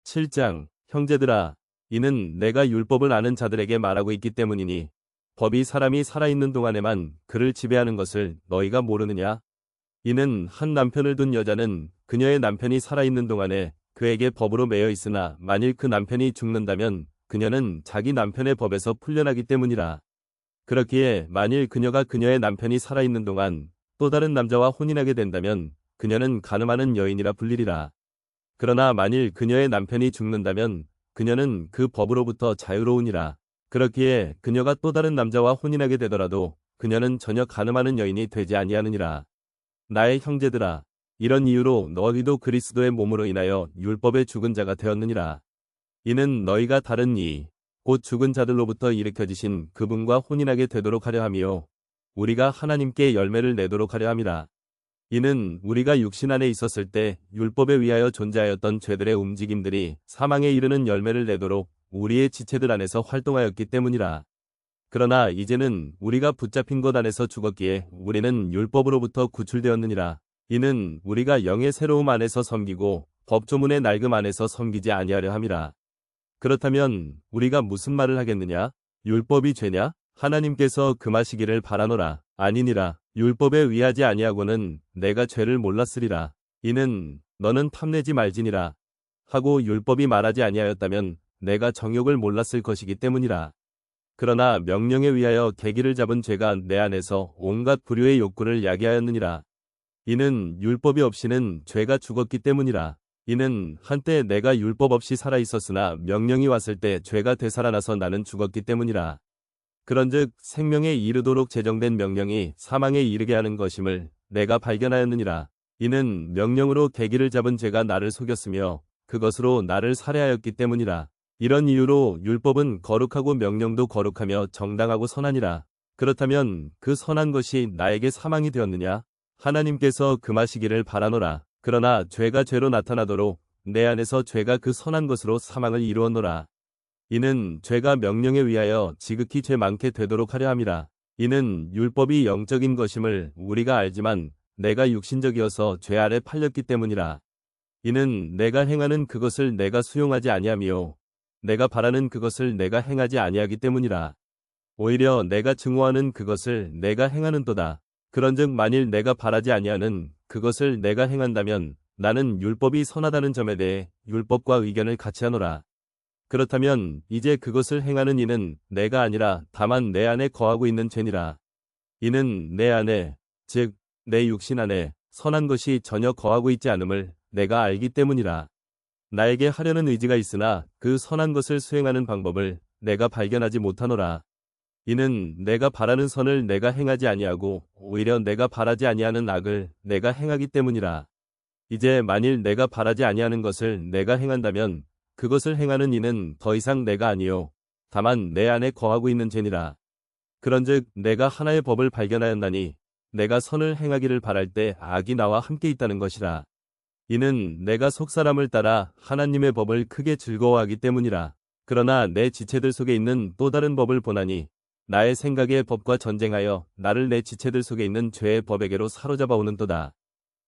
7장. 형제들아, 이는 내가 율법을 아는 자들에게 말하고 있기 때문이니 법이 사람이 살아있는 동안에만 그를 지배하는 것을 너희가 모르느냐? 이는 한 남편을 둔 여자는 그녀의 남편이 살아있는 동안에 그에게 법으로 매여 있으나 만일 그 남편이 죽는다면 그녀는 자기 남편의 법에서 풀려나기 때문이라. 그렇기에 만일 그녀가 그녀의 남편이 살아있는 동안 또 다른 남자와 혼인하게 된다면 그녀는 간음하는 여인이라 불리리라. 그러나 만일 그녀의 남편이 죽는다면 그녀는 그 법으로부터 자유로우니라. 그렇기에 그녀가 또 다른 남자와 혼인하게 되더라도 그녀는 전혀 간음하는 여인이 되지 아니하느니라. 나의 형제들아, 이런 이유로 너희도 그리스도의 몸으로 인하여 율법의 죽은 자가 되었느니라. 이는 너희가 다른 이 곧 죽은 자들로부터 일으켜지신 그분과 혼인하게 되도록 하려 함이요 우리가 하나님께 열매를 내도록 하려 함이라. 이는 우리가 육신 안에 있었을 때 율법에 의하여 존재하였던 죄들의 움직임들이 사망에 이르는 열매를 내도록 우리의 지체들 안에서 활동하였기 때문이라. 그러나 이제는 우리가 붙잡힌 것 안에서 죽었기에 우리는 율법으로부터 구출되었느니라. 이는 우리가 영의 새로움 안에서 섬기고 법조문의 낡음 안에서 섬기지 아니하려 함이라. 그렇다면 우리가 무슨 말을 하겠느냐? 율법이 죄냐? 하나님께서 금하시기를 바라노라. 아니니라. 율법에 의하지 아니하고는 내가 죄를 몰랐으리라. 이는 너는 탐내지 말지니라 하고 율법이 말하지 아니하였다면 내가 정욕을 몰랐을 것이기 때문이라. 그러나 명령에 의하여 계기를 잡은 죄가 내 안에서 온갖 불효의 욕구를 야기하였느니라. 이는 율법이 없이는 죄가 죽었기 때문이라. 이는 한때 내가 율법 없이 살아 있었으나 명령이 왔을 때 죄가 되살아나서 나는 죽었기 때문이라. 그런즉 생명에 이르도록 제정된 명령이 사망에 이르게 하는 것임을 내가 발견하였느니라. 이는 명령으로 계기를 잡은 죄가 나를 속였으며 그것으로 나를 살해하였기 때문이라. 이런 이유로 율법은 거룩하고 명령도 거룩하며 정당하고 선하니라. 그렇다면 그 선한 것이 나에게 사망이 되었느냐? 하나님께서 금하시기를 바라노라. 그러나 죄가 죄로 나타나도록 내 안에서 죄가 그 선한 것으로 사망을 이루었노라. 이는 죄가 명령에 의하여 지극히 죄 많게 되도록 하려 함이라. 이는 율법이 영적인 것임을 우리가 알지만 내가 육신적이어서 죄 아래 팔렸기 때문이라. 이는 내가 행하는 그것을 내가 수용하지 아니하며 내가 바라는 그것을 내가 행하지 아니하기 때문이라. 오히려 내가 증오하는 그것을 내가 행하는도다. 그런즉 만일 내가 바라지 아니하는 그것을 내가 행한다면 나는 율법이 선하다는 점에 대해 율법과 의견을 같이 하노라. 그렇다면 이제 그것을 행하는 이는 내가 아니라 다만 내 안에 거하고 있는 죄니라. 이는 내 안에, 즉 내 육신 안에 선한 것이 전혀 거하고 있지 않음을 내가 알기 때문이라. 나에게 하려는 의지가 있으나 그 선한 것을 수행하는 방법을 내가 발견하지 못하노라. 이는 내가 바라는 선을 내가 행하지 아니하고 오히려 내가 바라지 아니하는 악을 내가 행하기 때문이라. 이제 만일 내가 바라지 아니하는 것을 내가 행한다면 그것을 행하는 이는 더 이상 내가 아니요 다만 내 안에 거하고 있는 죄니라. 그런즉 내가 하나의 법을 발견하였나니 내가 선을 행하기를 바랄 때 악이 나와 함께 있다는 것이라. 이는 내가 속사람을 따라 하나님의 법을 크게 즐거워하기 때문이라. 그러나 내 지체들 속에 있는 또 다른 법을 보나니 나의 생각의 법과 전쟁하여 나를 내 지체들 속에 있는 죄의 법에게로 사로잡아 오는도다.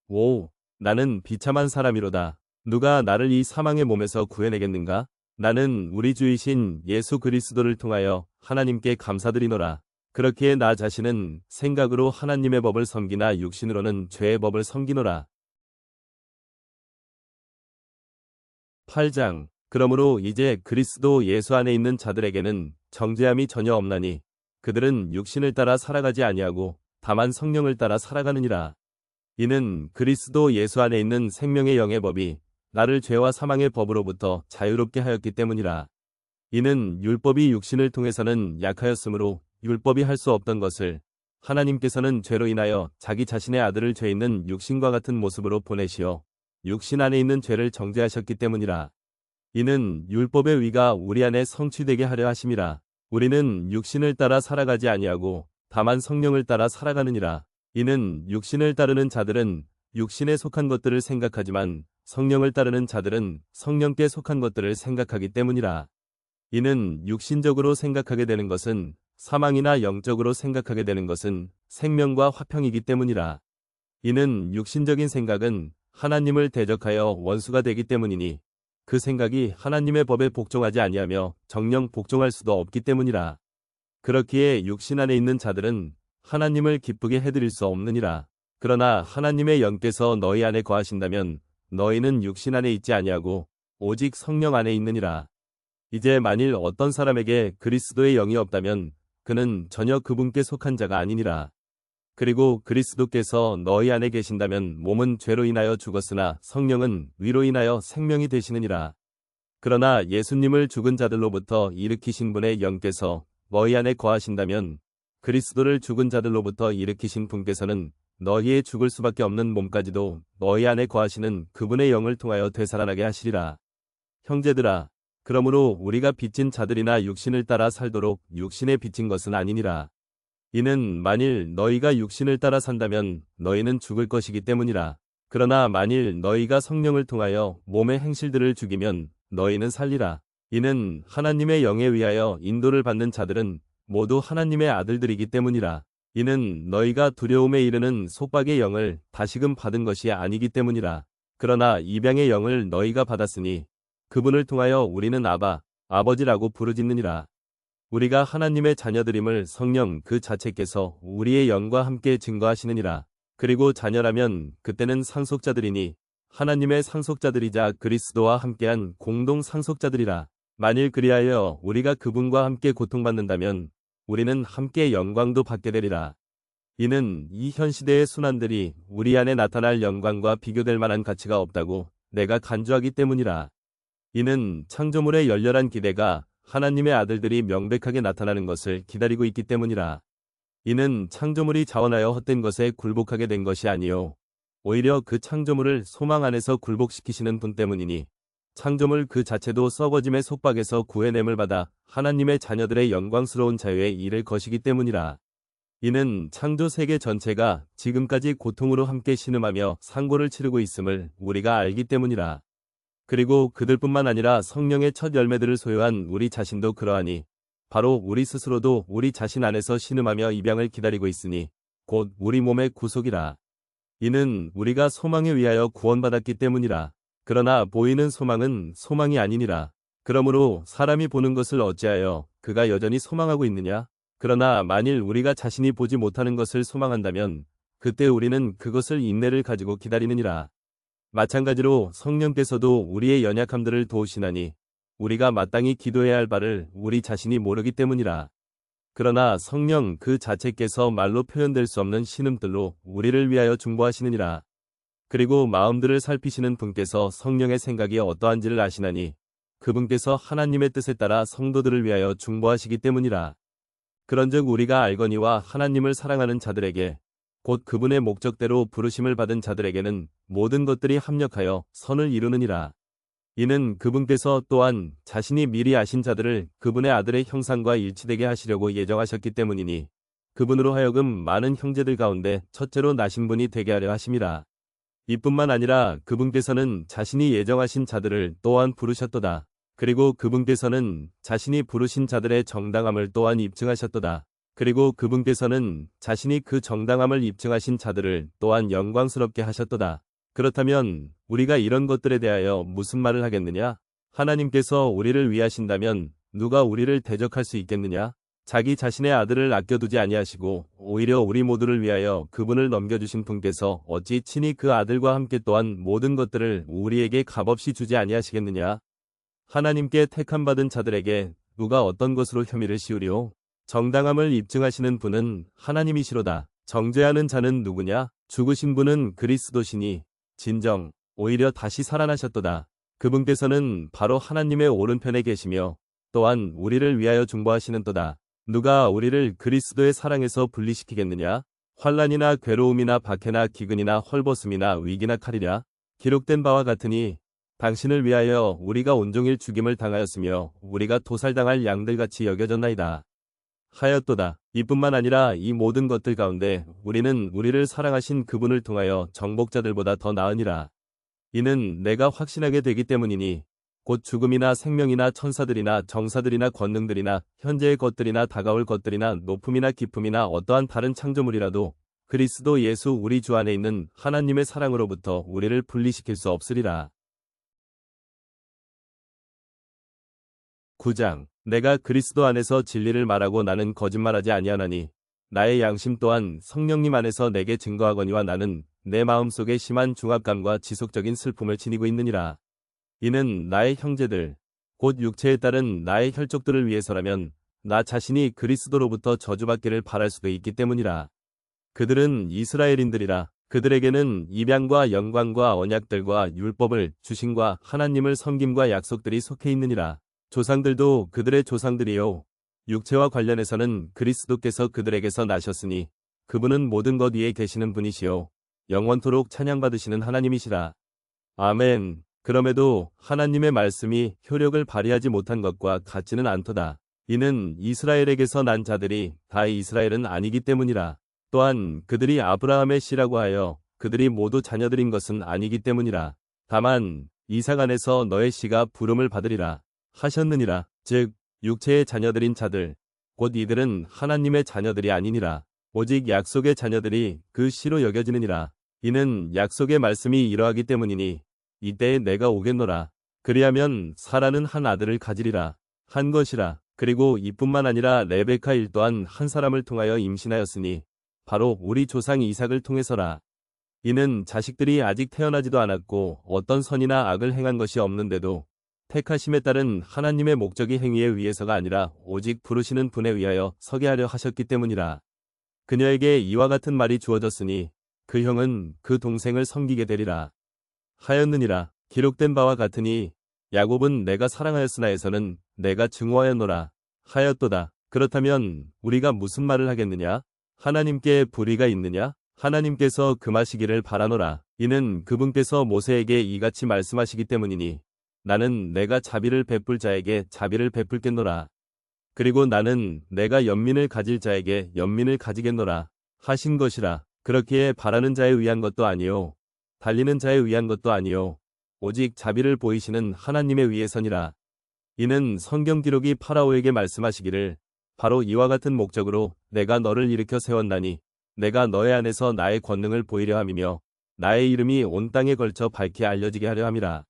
오, 나는 비참한 사람이로다. 누가 나를 이 사망의 몸에서 구해내겠는가? 나는 우리 주이신 예수 그리스도를 통하여 하나님께 감사드리노라. 그렇기에 나 자신은 생각으로 하나님의 법을 섬기나 육신으로는 죄의 법을 섬기노라. 8장. 그러므로 이제 그리스도 예수 안에 있는 자들에게는 정죄함이 전혀 없나니 그들은 육신을 따라 살아가지 아니하고 다만 성령을 따라 살아가느니라. 이는 그리스도 예수 안에 있는 생명의 영의 법이 나를 죄와 사망의 법으로부터 자유롭게 하였기 때문이라. 이는 율법이 육신을 통해서는 약하였으므로 율법이 할 수 없던 것을 하나님께서는 죄로 인하여 자기 자신의 아들을 죄 있는 육신과 같은 모습으로 보내시어 육신 안에 있는 죄를 정죄하셨기 때문이라. 이는 율법의 의가 우리 안에 성취되게 하려 하심이라. 우리는 육신을 따라 살아가지 아니하고 다만 성령을 따라 살아가느니라. 이는 육신을 따르는 자들은 육신에 속한 것들을 생각하지만 성령을 따르는 자들은 성령께 속한 것들을 생각하기 때문이라. 이는 육신적으로 생각하게 되는 것은 사망이나 영적으로 생각하게 되는 것은 생명과 화평이기 때문이라. 이는 육신적인 생각은 하나님을 대적하여 원수가 되기 때문이니 그 생각이 하나님의 법에 복종하지 아니하며 정녕 복종할 수도 없기 때문이라. 그렇기에 육신 안에 있는 자들은 하나님을 기쁘게 해드릴 수 없느니라. 그러나 하나님의 영께서 너희 안에 거하신다면 너희는 육신 안에 있지 아니하고 오직 성령 안에 있느니라. 이제 만일 어떤 사람에게 그리스도의 영이 없다면 그는 전혀 그분께 속한 자가 아니니라. 그리고 그리스도께서 너희 안에 계신다면 몸은 죄로 인하여 죽었으나 성령은 의로 인하여 생명이 되시느니라. 그러나 예수님을 죽은 자들로부터 일으키신 분의 영께서 너희 안에 거하신다면 그리스도를 죽은 자들로부터 일으키신 분께서는 너희의 죽을 수밖에 없는 몸까지도 너희 안에 거하시는 그분의 영을 통하여 되살아나게 하시리라. 형제들아, 그러므로 우리가 빚진 자들이나 육신을 따라 살도록 육신에 빚진 것은 아니니라. 이는 만일 너희가 육신을 따라 산다면 너희는 죽을 것이기 때문이라. 그러나 만일 너희가 성령을 통하여 몸의 행실들을 죽이면 너희는 살리라. 이는 하나님의 영에 의하여 인도를 받는 자들은 모두 하나님의 아들들이기 때문이라. 이는 너희가 두려움에 이르는 속박의 영을 다시금 받은 것이 아니기 때문이라. 그러나 입양의 영을 너희가 받았으니 그분을 통하여 우리는 아바, 아버지라고 부르짖느니라. 우리가 하나님의 자녀들임을 성령 그 자체께서 우리의 영과 함께 증거하시느니라. 그리고 자녀라면 그때는 상속자들이니 하나님의 상속자들이자 그리스도와 함께한 공동 상속자들이라. 만일 그리하여 우리가 그분과 함께 고통받는다면 우리는 함께 영광도 받게 되리라. 이는 이 현 시대의 순환들이 우리 안에 나타날 영광과 비교될 만한 가치가 없다고 내가 간주하기 때문이라. 이는 창조물의 열렬한 기대가 하나님의 아들들이 명백하게 나타나는 것을 기다리고 있기 때문이라. 이는 창조물이 자원하여 헛된 것에 굴복하게 된 것이 아니요 오히려 그 창조물을 소망 안에서 굴복시키시는 분 때문이니 창조물 그 자체도 썩어짐의 속박에서 구해냄을 받아 하나님의 자녀들의 영광스러운 자유에 이를 것이기 때문이라. 이는 창조 세계 전체가 지금까지 고통으로 함께 신음하며 상고를 치르고 있음을 우리가 알기 때문이라. 그리고 그들뿐만 아니라 성령의 첫 열매들을 소유한 우리 자신도 그러하니 바로 우리 스스로도 우리 자신 안에서 신음하며 입양을 기다리고 있으니 곧 우리 몸의 구속이라. 이는 우리가 소망에 의하여 구원받았기 때문이라. 그러나 보이는 소망은 소망이 아니니라. 그러므로 사람이 보는 것을 어찌하여 그가 여전히 소망하고 있느냐? 그러나 만일 우리가 자신이 보지 못하는 것을 소망한다면 그때 우리는 그것을 인내를 가지고 기다리느니라. 마찬가지로 성령께서도 우리의 연약함들을 도우시나니 우리가 마땅히 기도해야 할 바를 우리 자신이 모르기 때문이라. 그러나 성령 그 자체께서 말로 표현될 수 없는 신음들로 우리를 위하여 중보하시느니라. 그리고 마음들을 살피시는 분께서 성령의 생각이 어떠한지를 아시나니 그분께서 하나님의 뜻에 따라 성도들을 위하여 중보하시기 때문이라. 그런즉 우리가 알거니와 하나님을 사랑하는 자들에게 곧 그분의 목적대로 부르심을 받은 자들에게는 모든 것들이 합력하여 선을 이루느니라. 이는 그분께서 또한 자신이 미리 아신 자들을 그분의 아들의 형상과 일치되게 하시려고 예정하셨기 때문이니 그분으로 하여금 많은 형제들 가운데 첫째로 나신 분이 되게 하려 하심이라. 이뿐만 아니라 그분께서는 자신이 예정하신 자들을 또한 부르셨도다. 그리고 그분께서는 자신이 부르신 자들의 정당함을 또한 입증하셨도다. 그리고 그분께서는 자신이 그 정당함을 입증하신 자들을 또한 영광스럽게 하셨도다. 그렇다면 우리가 이런 것들에 대하여 무슨 말을 하겠느냐? 하나님께서 우리를 위하신다면 누가 우리를 대적할 수 있겠느냐? 자기 자신의 아들을 아껴두지 아니하시고 오히려 우리 모두를 위하여 그분을 넘겨주신 분께서 어찌 친히 그 아들과 함께 또한 모든 것들을 우리에게 값없이 주지 아니하시겠느냐? 하나님께 택함받은 자들에게 누가 어떤 것으로 혐의를 씌우리요? 정당함을 입증하시는 분은 하나님이시로다. 정죄하는 자는 누구냐? 죽으신 분은 그리스도시니 진정 오히려 다시 살아나셨도다. 그분께서는 바로 하나님의 오른편에 계시며 또한 우리를 위하여 중보하시는도다. 누가 우리를 그리스도의 사랑에서 분리시키겠느냐? 환난이나 괴로움이나 박해나 기근이나 헐벗음이나 위기나 칼이랴? 기록된 바와 같으니 당신을 위하여 우리가 온종일 죽임을 당하였으며 우리가 도살당할 양들같이 여겨졌나이다. 하였도다. 이뿐만 아니라 이 모든 것들 가운데 우리는 우리를 사랑하신 그분을 통하여 정복자들보다 더 나으니라. 이는 내가 확신하게 되기 때문이니 곧 죽음이나 생명이나 천사들이나 정사들이나 권능들이나 현재의 것들이나 다가올 것들이나 높음이나 깊음이나 어떠한 다른 창조물이라도 그리스도 예수 우리 주 안에 있는 하나님의 사랑으로부터 우리를 분리시킬 수 없으리라. 9장 내가 그리스도 안에서 진리를 말하고 나는 거짓말하지 아니하나니 나의 양심 또한 성령님 안에서 내게 증거하거니와 나는 내 마음속에 심한 중압감과 지속적인 슬픔을 지니고 있느니라. 이는 나의 형제들 곧 육체에 따른 나의 혈족들을 위해서라면 나 자신이 그리스도로부터 저주받기를 바랄 수도 있기 때문이라. 그들은 이스라엘인들이라. 그들에게는 입양과 영광과 언약들과 율법을 주심과 하나님을 섬김과 약속들이 속해 있느니라. 조상들도 그들의 조상들이요 육체와 관련해서는 그리스도께서 그들에게서 나셨으니 그분은 모든 것 위에 계시는 분이시요 영원토록 찬양받으시는 하나님이시라. 아멘. 그럼에도 하나님의 말씀이 효력을 발휘하지 못한 것과 같지는 않도다. 이는 이스라엘에게서 난 자들이 다 이스라엘은 아니기 때문이라. 또한 그들이 아브라함의 씨라고 하여 그들이 모두 자녀들인 것은 아니기 때문이라. 다만 이삭 안에서 너의 씨가 부름을 받으리라 하셨느니라. 즉 육체의 자녀들인 자들 곧 이들은 하나님의 자녀들이 아니니라. 오직 약속의 자녀들이 그 씨로 여겨지느니라. 이는 약속의 말씀이 이러하기 때문이니 이때에 내가 오겠노라. 그리하면 사라는 한 아들을 가지리라 한 것이라. 그리고 이뿐만 아니라 레베카 일 또한 한 사람을 통하여 임신하였으니 바로 우리 조상 이삭을 통해서라. 이는 자식들이 아직 태어나지도 않았고 어떤 선이나 악을 행한 것이 없는데도 택하심에 따른 하나님의 목적이 행위에 의해서가 아니라 오직 부르시는 분에 의하여 서게 하려 하셨기 때문이라. 그녀에게 이와 같은 말이 주어졌으니 그 형은 그 동생을 섬기게 되리라 하였느니라. 기록된 바와 같으니 야곱은 내가 사랑하였으나에서는 내가 증오하였노라 하였도다. 그렇다면 우리가 무슨 말을 하겠느냐? 하나님께 불의가 있느냐? 하나님께서 금하시기를 바라노라. 이는 그분께서 모세에게 이같이 말씀하시기 때문이니 나는 내가 자비를 베풀 자에게 자비를 베풀겠노라. 그리고 나는 내가 연민을 가질 자에게 연민을 가지겠노라 하신 것이라. 그렇기에 바라는 자에 의한 것도 아니요 달리는 자에 의한 것도 아니요 오직 자비를 보이시는 하나님에 의해서니라. 이는 성경 기록이 파라오에게 말씀하시기를 바로 이와 같은 목적으로 내가 너를 일으켜 세웠나니 내가 너의 안에서 나의 권능을 보이려 함이며 나의 이름이 온 땅에 걸쳐 밝히 알려지게 하려 함이라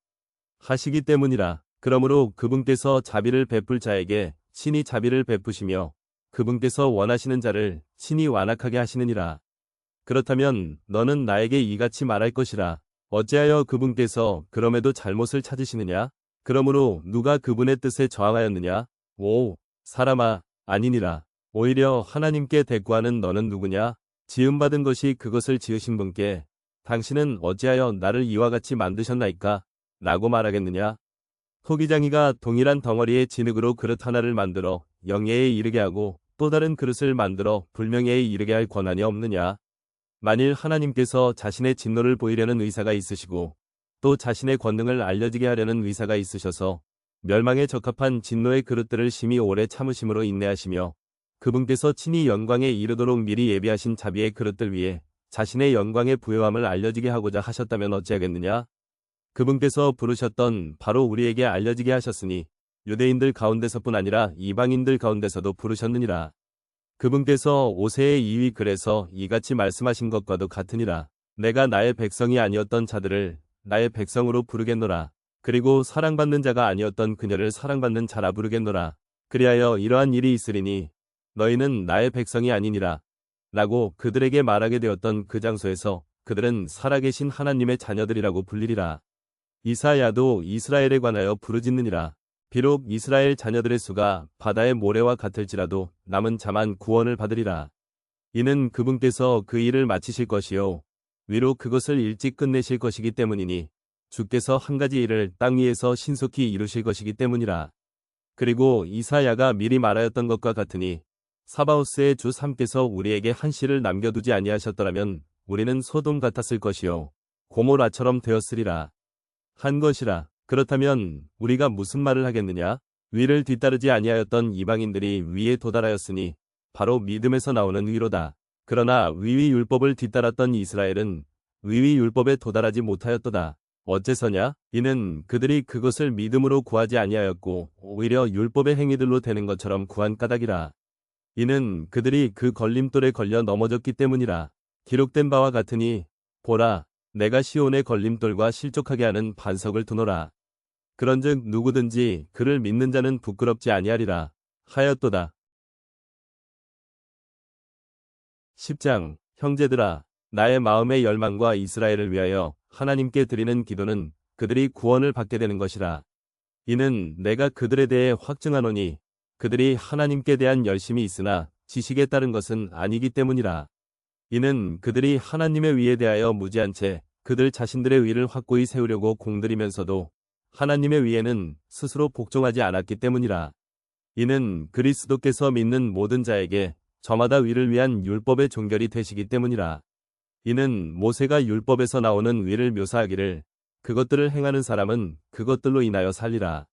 하시기 때문이라. 그러므로 그분께서 자비를 베풀 자에게 친히 자비를 베푸시며 그분께서 원하시는 자를 친히 완악하게 하시느니라. 그렇다면 너는 나에게 이같이 말할 것이라. 어찌하여 그분께서 그럼에도 잘못을 찾으시느냐? 그러므로 누가 그분의 뜻에 저항하였느냐? 오, 사람아, 아니니라. 오히려 하나님께 대꾸하는 너는 누구냐? 지음받은 것이 그것을 지으신 분께 당신은 어찌하여 나를 이와 같이 만드셨나이까? 라고 말하겠느냐? 토기장이가 동일한 덩어리의 진흙으로 그릇 하나를 만들어 영예에 이르게 하고 또 다른 그릇을 만들어 불명예에 이르게 할 권한이 없느냐? 만일 하나님께서 자신의 진노를 보이려는 의사가 있으시고 또 자신의 권능을 알려지게 하려는 의사가 있으셔서 멸망에 적합한 진노의 그릇들을 심히 오래 참으심으로 인내하시며 그분께서 친히 영광에 이르도록 미리 예비하신 자비의 그릇들 위에 자신의 영광의 부요함을 알려지게 하고자 하셨다면 어찌하겠느냐? 그분께서 부르셨던 바로 우리에게 알려지게 하셨으니 유대인들 가운데서뿐 아니라 이방인들 가운데서도 부르셨느니라. 그분께서 오세의 이위 글에서 이같이 말씀하신 것과도 같으니라. 내가 나의 백성이 아니었던 자들을 나의 백성으로 부르겠노라. 그리고 사랑받는 자가 아니었던 그녀를 사랑받는 자라 부르겠노라. 그리하여 이러한 일이 있으리니 너희는 나의 백성이 아니니라. 라고 그들에게 말하게 되었던 그 장소에서 그들은 살아계신 하나님의 자녀들이라고 불리리라. 이사야도 이스라엘에 관하여 부르짖느니라. 비록 이스라엘 자녀들의 수가 바다의 모래와 같을지라도 남은 자만 구원을 받으리라. 이는 그분께서 그 일을 마치실 것이요 위로 그것을 일찍 끝내실 것이기 때문이니 주께서 한 가지 일을 땅 위에서 신속히 이루실 것이기 때문이라. 그리고 이사야가 미리 말하였던 것과 같으니 사바오스의 주 3께서 우리에게 한 씨를 남겨두지 아니하셨더라면 우리는 소돔 같았을 것이요 고모라처럼 되었으리라 한 것이라. 그렇다면 우리가 무슨 말을 하겠느냐? 위를 뒤따르지 아니하였던 이방인들이 위에 도달하였으니 바로 믿음에서 나오는 위로다. 그러나 위위 율법을 뒤따랐던 이스라엘은 위위 율법에 도달하지 못하였도다. 어째서냐? 이는 그들이 그것을 믿음으로 구하지 아니하였고 오히려 율법의 행위들로 되는 것처럼 구한 까닭이라. 이는 그들이 그 걸림돌에 걸려 넘어졌기 때문이라. 기록된 바와 같으니 보라, 내가 시온의 걸림돌과 실족하게 하는 반석을 두노라. 그런즉 누구든지 그를 믿는 자는 부끄럽지 아니하리라 하였도다. 10장 형제들아, 나의 마음의 열망과 이스라엘을 위하여 하나님께 드리는 기도는 그들이 구원을 받게 되는 것이라. 이는 내가 그들에 대해 확증하노니 그들이 하나님께 대한 열심이 있으나 지식에 따른 것은 아니기 때문이라. 이는 그들이 하나님의 위에 대하여 무지한 채 그들 자신들의 위를 확고히 세우려고 공들이면서도 하나님의 위에는 스스로 복종하지 않았기 때문이라. 이는 그리스도께서 믿는 모든 자에게 저마다 위를 위한 율법의 종결이 되시기 때문이라. 이는 모세가 율법에서 나오는 위를 묘사하기를 그것들을 행하는 사람은 그것들로 인하여 살리라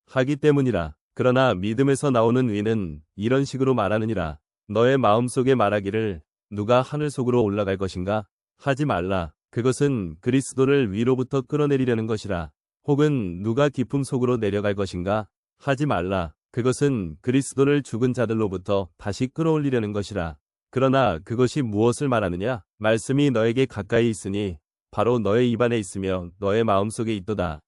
하기 때문이라. 그러나 믿음에서 나오는 의는 이런 식으로 말하느니라. 너의 마음속에 말하기를 누가 하늘 속으로 올라갈 것인가? 하지 말라. 그것은 그리스도를 위로부터 끌어내리려는 것이라. 혹은 누가 깊음 속으로 내려갈 것인가? 하지 말라. 그것은 그리스도를 죽은 자들로부터 다시 끌어올리려는 것이라. 그러나 그것이 무엇을 말하느냐? 말씀이 너에게 가까이 있으니 바로 너의 입안에 있으며 너의 마음속에 있도다.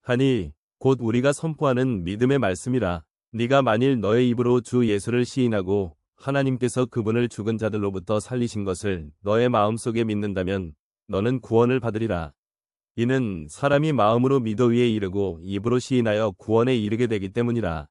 하니 곧 우리가 선포하는 믿음의 말씀이라. 네가 만일 너의 입으로 주 예수를 시인하고 하나님께서 그분을 죽은 자들로부터 살리신 것을 너의 마음속에 믿는다면 너는 구원을 받으리라. 이는 사람이 마음으로 믿어 위에 이르고 입으로 시인하여 구원에 이르게 되기 때문이라.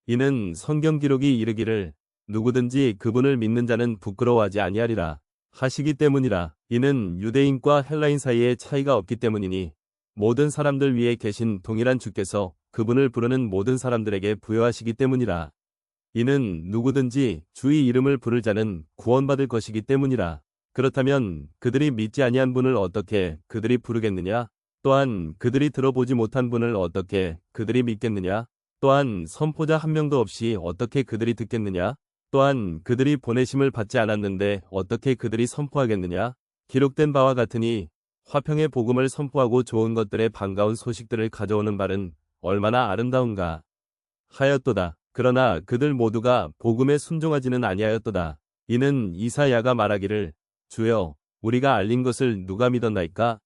이는 성경 기록이 이르기를 누구든지 그분을 믿는 자는 부끄러워하지 아니하리라 하시기 때문이라. 이는 유대인과 헬라인 사이에 차이가 없기 때문이니 모든 사람들 위에 계신 동일한 주께서 그분을 부르는 모든 사람들에게 부여하시기 때문이라. 이는 누구든지 주의 이름을 부를 자는 구원받을 것이기 때문이라. 그렇다면 그들이 믿지 아니한 분을 어떻게 그들이 부르겠느냐? 또한 그들이 들어보지 못한 분을 어떻게 그들이 믿겠느냐? 또한 선포자 한 명도 없이 어떻게 그들이 듣겠느냐? 또한 그들이 보내심을 받지 않았는데 어떻게 그들이 선포하겠느냐? 기록된 바와 같으니 화평의 복음을 선포하고 좋은 것들의 반가운 소식들을 가져오는 말은 얼마나 아름다운가 하였도다. 그러나 그들 모두가 복음에 순종하지는 아니하였도다. 이는 이사야가 말하기를 주여 우리가 알린 것을 누가 믿었나이까?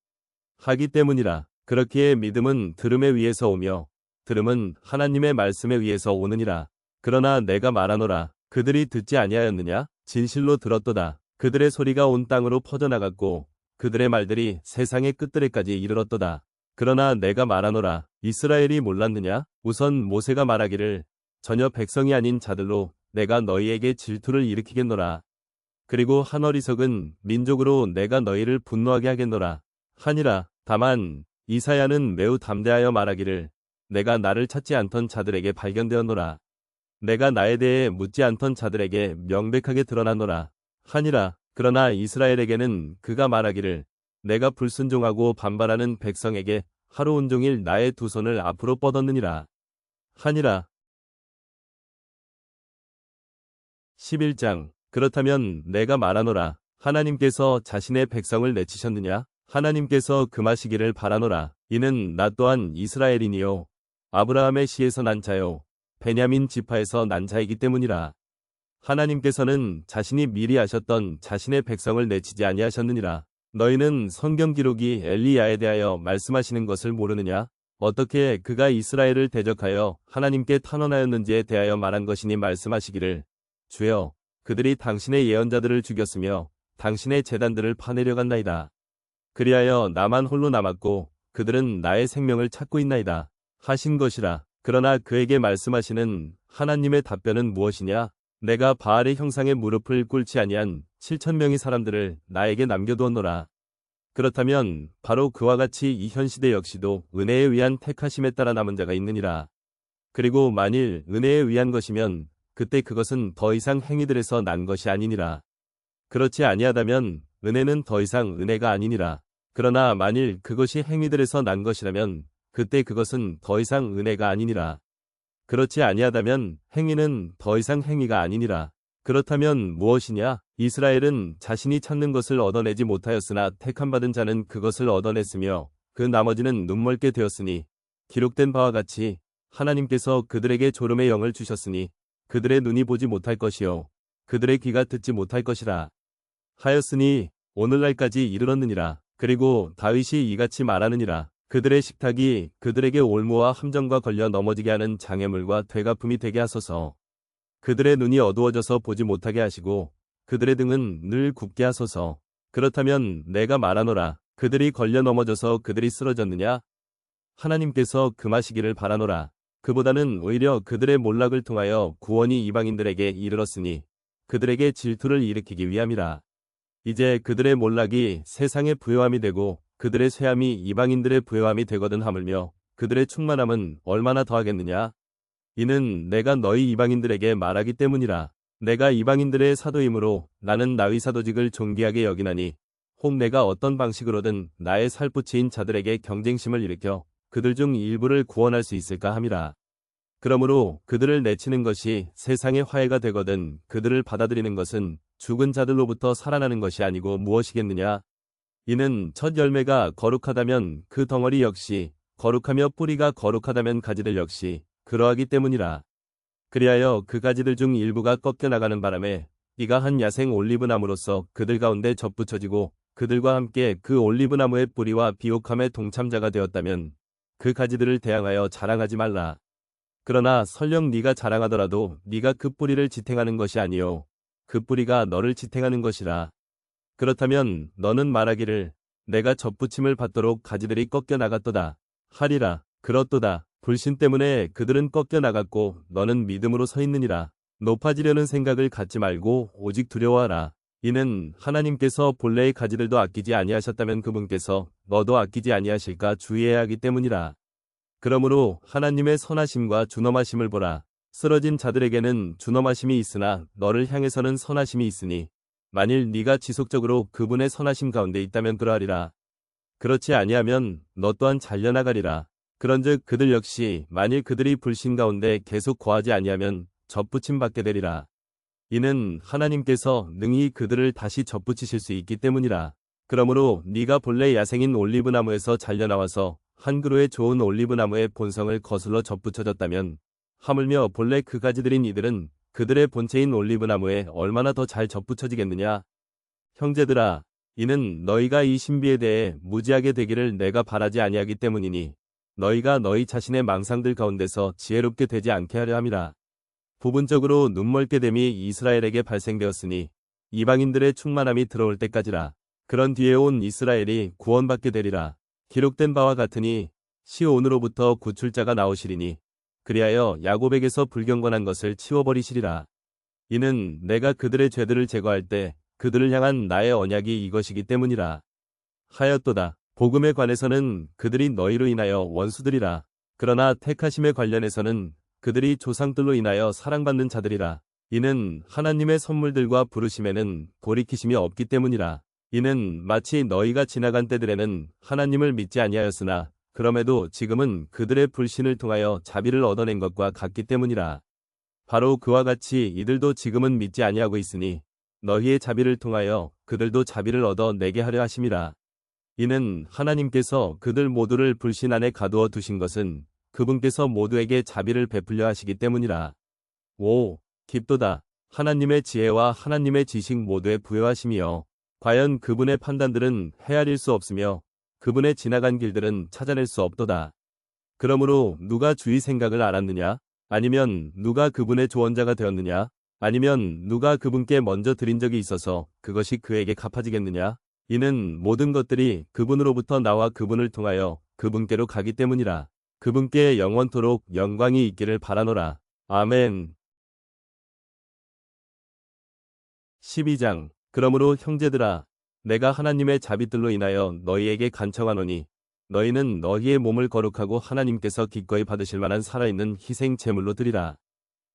하기 때문이라. 그렇기에 믿음은 들음에 의해서 오며 들음은 하나님의 말씀에 의해서 오느니라. 그러나 내가 말하노라. 그들이 듣지 아니하였느냐? 진실로 들었도다. 그들의 소리가 온 땅으로 퍼져나갔고 그들의 말들이 세상의 끝들에까지 이르렀도다. 그러나 내가 말하노라. 이스라엘이 몰랐느냐? 우선 모세가 말하기를 전혀 백성이 아닌 자들로 내가 너희에게 질투를 일으키겠노라. 그리고 한 어리석은 민족으로 내가 너희를 분노하게 하겠노라 하니라. 다만 이사야는 매우 담대하여 말하기를 내가 나를 찾지 않던 자들에게 발견되었노라. 내가 나에 대해 묻지 않던 자들에게 명백하게 드러났노라 하니라. 그러나 이스라엘에게는 그가 말하기를 내가 불순종하고 반발하는 백성에게 하루 온종일 나의 두 손을 앞으로 뻗었느니라 하니라. 11장. 그렇다면 내가 말하노라. 하나님께서 자신의 백성을 내치셨느냐? 하나님께서 금하시기를 바라노라. 이는 나 또한 이스라엘이니요 아브라함의 씨에서 난 자요 베냐민 지파에서 난 자이기 때문이라. 하나님께서는 자신이 미리 아셨던 자신의 백성을 내치지 아니하셨느니라. 너희는 성경 기록이 엘리야에 대하여 말씀하시는 것을 모르느냐? 어떻게 그가 이스라엘을 대적하여 하나님께 탄원하였는지에 대하여 말한 것이니 말씀하시기를 주여 그들이 당신의 예언자들을 죽였으며 당신의 제단들을 파내려간나이다. 그리하여 나만 홀로 남았고 그들은 나의 생명을 찾고 있나이다 하신 것이라. 그러나 그에게 말씀하시는 하나님의 답변은 무엇이냐? 내가 바알의 형상에 무릎을 꿇지 아니한 7,000명의 사람들을 나에게 남겨두었노라. 그렇다면 바로 그와 같이 이 현 시대 역시도 은혜에 의한 택하심에 따라 남은 자가 있느니라. 그리고 만일 은혜에 의한 것이면 그때 그것은 더 이상 행위들에서 난 것이 아니니라. 그렇지 아니하다면 은혜는 더 이상 은혜가 아니니라. 그러나 만일 그것이 행위들에서 난 것이라면 그때 그것은 더 이상 은혜가 아니니라. 그렇지 아니하다면 행위는 더 이상 행위가 아니니라. 그렇다면 무엇이냐? 이스라엘은 자신이 찾는 것을 얻어내지 못하였으나 택함받은 자는 그것을 얻어냈으며 그 나머지는 눈멀게 되었으니 기록된 바와 같이 하나님께서 그들에게 졸음의 영을 주셨으니 그들의 눈이 보지 못할 것이요 그들의 귀가 듣지 못할 것이라 하였으니 오늘날까지 이르렀느니라. 그리고 다윗이 이같이 말하느니라. 그들의 식탁이 그들에게 올무와 함정과 걸려 넘어지게 하는 장애물과 되갚음이 되게 하소서. 그들의 눈이 어두워져서 보지 못하게 하시고 그들의 등은 늘 굽게 하소서. 그렇다면 내가 말하노라. 그들이 걸려 넘어져서 그들이 쓰러졌느냐? 하나님께서 금하시기를 바라노라. 그보다는 오히려 그들의 몰락을 통하여 구원이 이방인들에게 이르렀으니 그들에게 질투를 일으키기 위함이라. 이제 그들의 몰락이 세상의 부요함이 되고 그들의 쇠함이 이방인들의 부요함이 되거든 하물며 그들의 충만함은 얼마나 더하겠느냐? 이는 내가 너희 이방인들에게 말하기 때문이라. 내가 이방인들의 사도이므로 나는 나의 사도직을 존귀하게 여기나니 혹 내가 어떤 방식으로든 나의 살붙이인 자들에게 경쟁심을 일으켜 그들 중 일부를 구원할 수 있을까 함이라. 그러므로 그들을 내치는 것이 세상의 화해가 되거든 그들을 받아들이는 것은 죽은 자들로부터 살아나는 것이 아니고 무엇이겠느냐. 이는 첫 열매가 거룩하다면 그 덩어리 역시 거룩하며 뿌리가 거룩하다면 가지들 역시 그러하기 때문이라. 그리하여 그 가지들 중 일부가 꺾여 나가는 바람에 이가 한 야생 올리브나무로서 그들 가운데 접붙여지고 그들과 함께 그 올리브나무의 뿌리와 비옥함의 동참자가 되었다면 그 가지들을 대항하여 자랑하지 말라. 그러나 설령 네가 자랑하더라도 네가 그 뿌리를 지탱하는 것이 아니요 그 뿌리가 너를 지탱하는 것이라. 그렇다면 너는 말하기를 내가 접붙임을 받도록 가지들이 꺾여 나갔도다 하리라. 그렇도다. 불신 때문에 그들은 꺾여 나갔고 너는 믿음으로 서 있느니라. 높아지려는 생각을 갖지 말고 오직 두려워하라. 이는 하나님께서 본래의 가지들도 아끼지 아니하셨다면 그분께서 너도 아끼지 아니하실까 주의해야 하기 때문이라. 그러므로 하나님의 선하심과 준엄하심을 보라. 쓰러진 자들에게는 준엄하심이 있으나 너를 향해서는 선하심이 있으니 만일 네가 지속적으로 그분의 선하심 가운데 있다면 그러하리라. 그렇지 아니하면 너 또한 잘려나가리라. 그런즉 그들 역시 만일 그들이 불신 가운데 계속 거하지 아니하면 접붙임 받게 되리라. 이는 하나님께서 능히 그들을 다시 접붙이실 수 있기 때문이라. 그러므로 네가 본래 야생인 올리브나무에서 잘려나와서 한 그루의 좋은 올리브나무의 본성을 거슬러 접붙여졌다면 하물며 본래 그 가지들인 이들은 그들의 본체인 올리브나무에 얼마나 더 잘 접붙여지겠느냐. 형제들아, 이는 너희가 이 신비에 대해 무지하게 되기를 내가 바라지 아니하기 때문이니 너희가 너희 자신의 망상들 가운데서 지혜롭게 되지 않게 하려 함이라. 부분적으로 눈멀게 됨이 이스라엘에게 발생되었으니 이방인들의 충만함이 들어올 때까지라. 그런 뒤에 온 이스라엘이 구원받게 되리라. 기록된 바와 같으니 시온으로부터 구출자가 나오시리니 그리하여 야곱에게서 불경건한 것을 치워버리시리라. 이는 내가 그들의 죄들을 제거할 때 그들을 향한 나의 언약이 이것이기 때문이라. 하였도다. 복음에 관해서는 그들이 너희로 인하여 원수들이라. 그러나 택하심에 관련해서는 그들이 조상들로 인하여 사랑받는 자들이라. 이는 하나님의 선물들과 부르심에는 돌이키심이 없기 때문이라. 이는 마치 너희가 지나간 때들에는 하나님을 믿지 아니하였으나 그럼에도 지금은 그들의 불신을 통하여 자비를 얻어낸 것과 같기 때문이라. 바로 그와 같이 이들도 지금은 믿지 아니하고 있으니 너희의 자비를 통하여 그들도 자비를 얻어 내게 하려 하심이라. 이는 하나님께서 그들 모두를 불신 안에 가두어 두신 것은 그분께서 모두에게 자비를 베풀려 하시기 때문이라. 오, 깊도다. 하나님의 지혜와 하나님의 지식 모두에 부여하심이여. 과연 그분의 판단들은 헤아릴 수 없으며 그분의 지나간 길들은 찾아낼 수 없도다. 그러므로 누가 주의 생각을 알았느냐? 아니면 누가 그분의 조언자가 되었느냐? 아니면 누가 그분께 먼저 드린 적이 있어서 그것이 그에게 갚아지겠느냐? 이는 모든 것들이 그분으로부터 나와 그분을 통하여 그분께로 가기 때문이라. 그분께 영원토록 영광이 있기를 바라노라. 아멘. 12장. 그러므로 형제들아, 내가 하나님의 자비들로 인하여 너희에게 간청하노니 너희는 너희의 몸을 거룩하고 하나님께서 기꺼이 받으실 만한 살아있는 희생 제물로 드리라.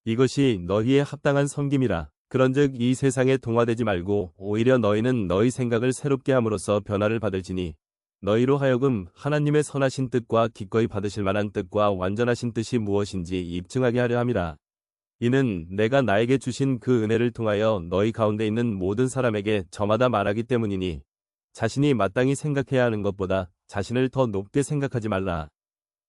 이것이 너희의 합당한 섬김이라. 그런즉 이 세상에 동화되지 말고 오히려 너희는 너희 생각을 새롭게 함으로써 변화를 받을지니 너희로 하여금 하나님의 선하신 뜻과 기꺼이 받으실 만한 뜻과 완전하신 뜻이 무엇인지 입증하게 하려 함이라. 이는 내가 나에게 주신 그 은혜를 통하여 너희 가운데 있는 모든 사람에게 저마다 말하기 때문이니 자신이 마땅히 생각해야 하는 것보다 자신을 더 높게 생각하지 말라.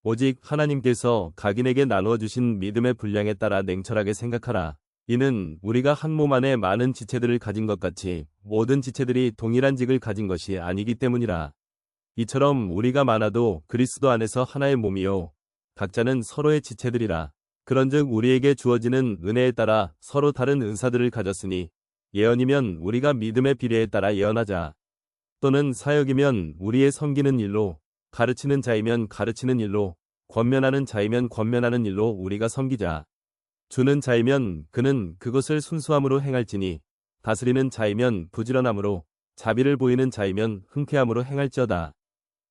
오직 하나님께서 각인에게 나누어 주신 믿음의 분량에 따라 냉철하게 생각하라. 이는 우리가 한 몸 안에 많은 지체들을 가진 것 같이 모든 지체들이 동일한 직을 가진 것이 아니기 때문이라. 이처럼 우리가 많아도 그리스도 안에서 하나의 몸이요 각자는 서로의 지체들이라. 그런즉 우리에게 주어지는 은혜에 따라 서로 다른 은사들을 가졌으니 예언이면 우리가 믿음의 비례에 따라 예언하자. 또는 사역이면 우리의 섬기는 일로, 가르치는 자이면 가르치는 일로, 권면하는 자이면 권면하는 일로 우리가 섬기자. 주는 자이면 그는 그것을 순수함으로 행할지니 다스리는 자이면 부지런함으로, 자비를 보이는 자이면 흔쾌함으로 행할지어다.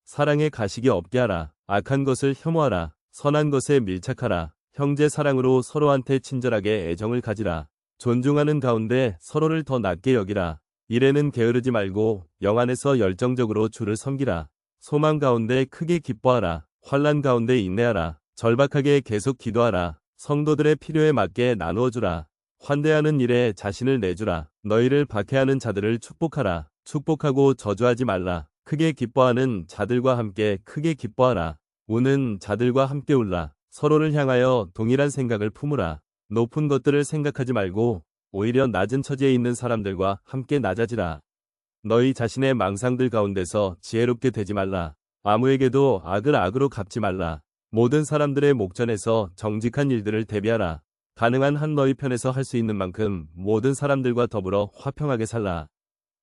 사랑에 가식이 없게 하라. 악한 것을 혐오하라. 선한 것에 밀착하라. 형제 사랑으로 서로한테 친절하게 애정을 가지라. 존중하는 가운데 서로를 더 낮게 여기라. 일에는 게으르지 말고 영 안에서 열정적으로 주를 섬기라. 소망 가운데 크게 기뻐하라. 환난 가운데 인내하라. 절박하게 계속 기도하라. 성도들의 필요에 맞게 나누어 주라. 환대하는 일에 자신을 내주라. 너희를 박해하는 자들을 축복하라. 축복하고 저주하지 말라. 크게 기뻐하는 자들과 함께 크게 기뻐하라. 우는 자들과 함께 울라. 서로를 향하여 동일한 생각을 품으라. 높은 것들을 생각하지 말고 오히려 낮은 처지에 있는 사람들과 함께 낮아지라. 너희 자신의 망상들 가운데서 지혜롭게 되지 말라. 아무에게도 악을 악으로 갚지 말라. 모든 사람들의 목전에서 정직한 일들을 대비하라. 가능한 한 너희 편에서 할 수 있는 만큼 모든 사람들과 더불어 화평하게 살라.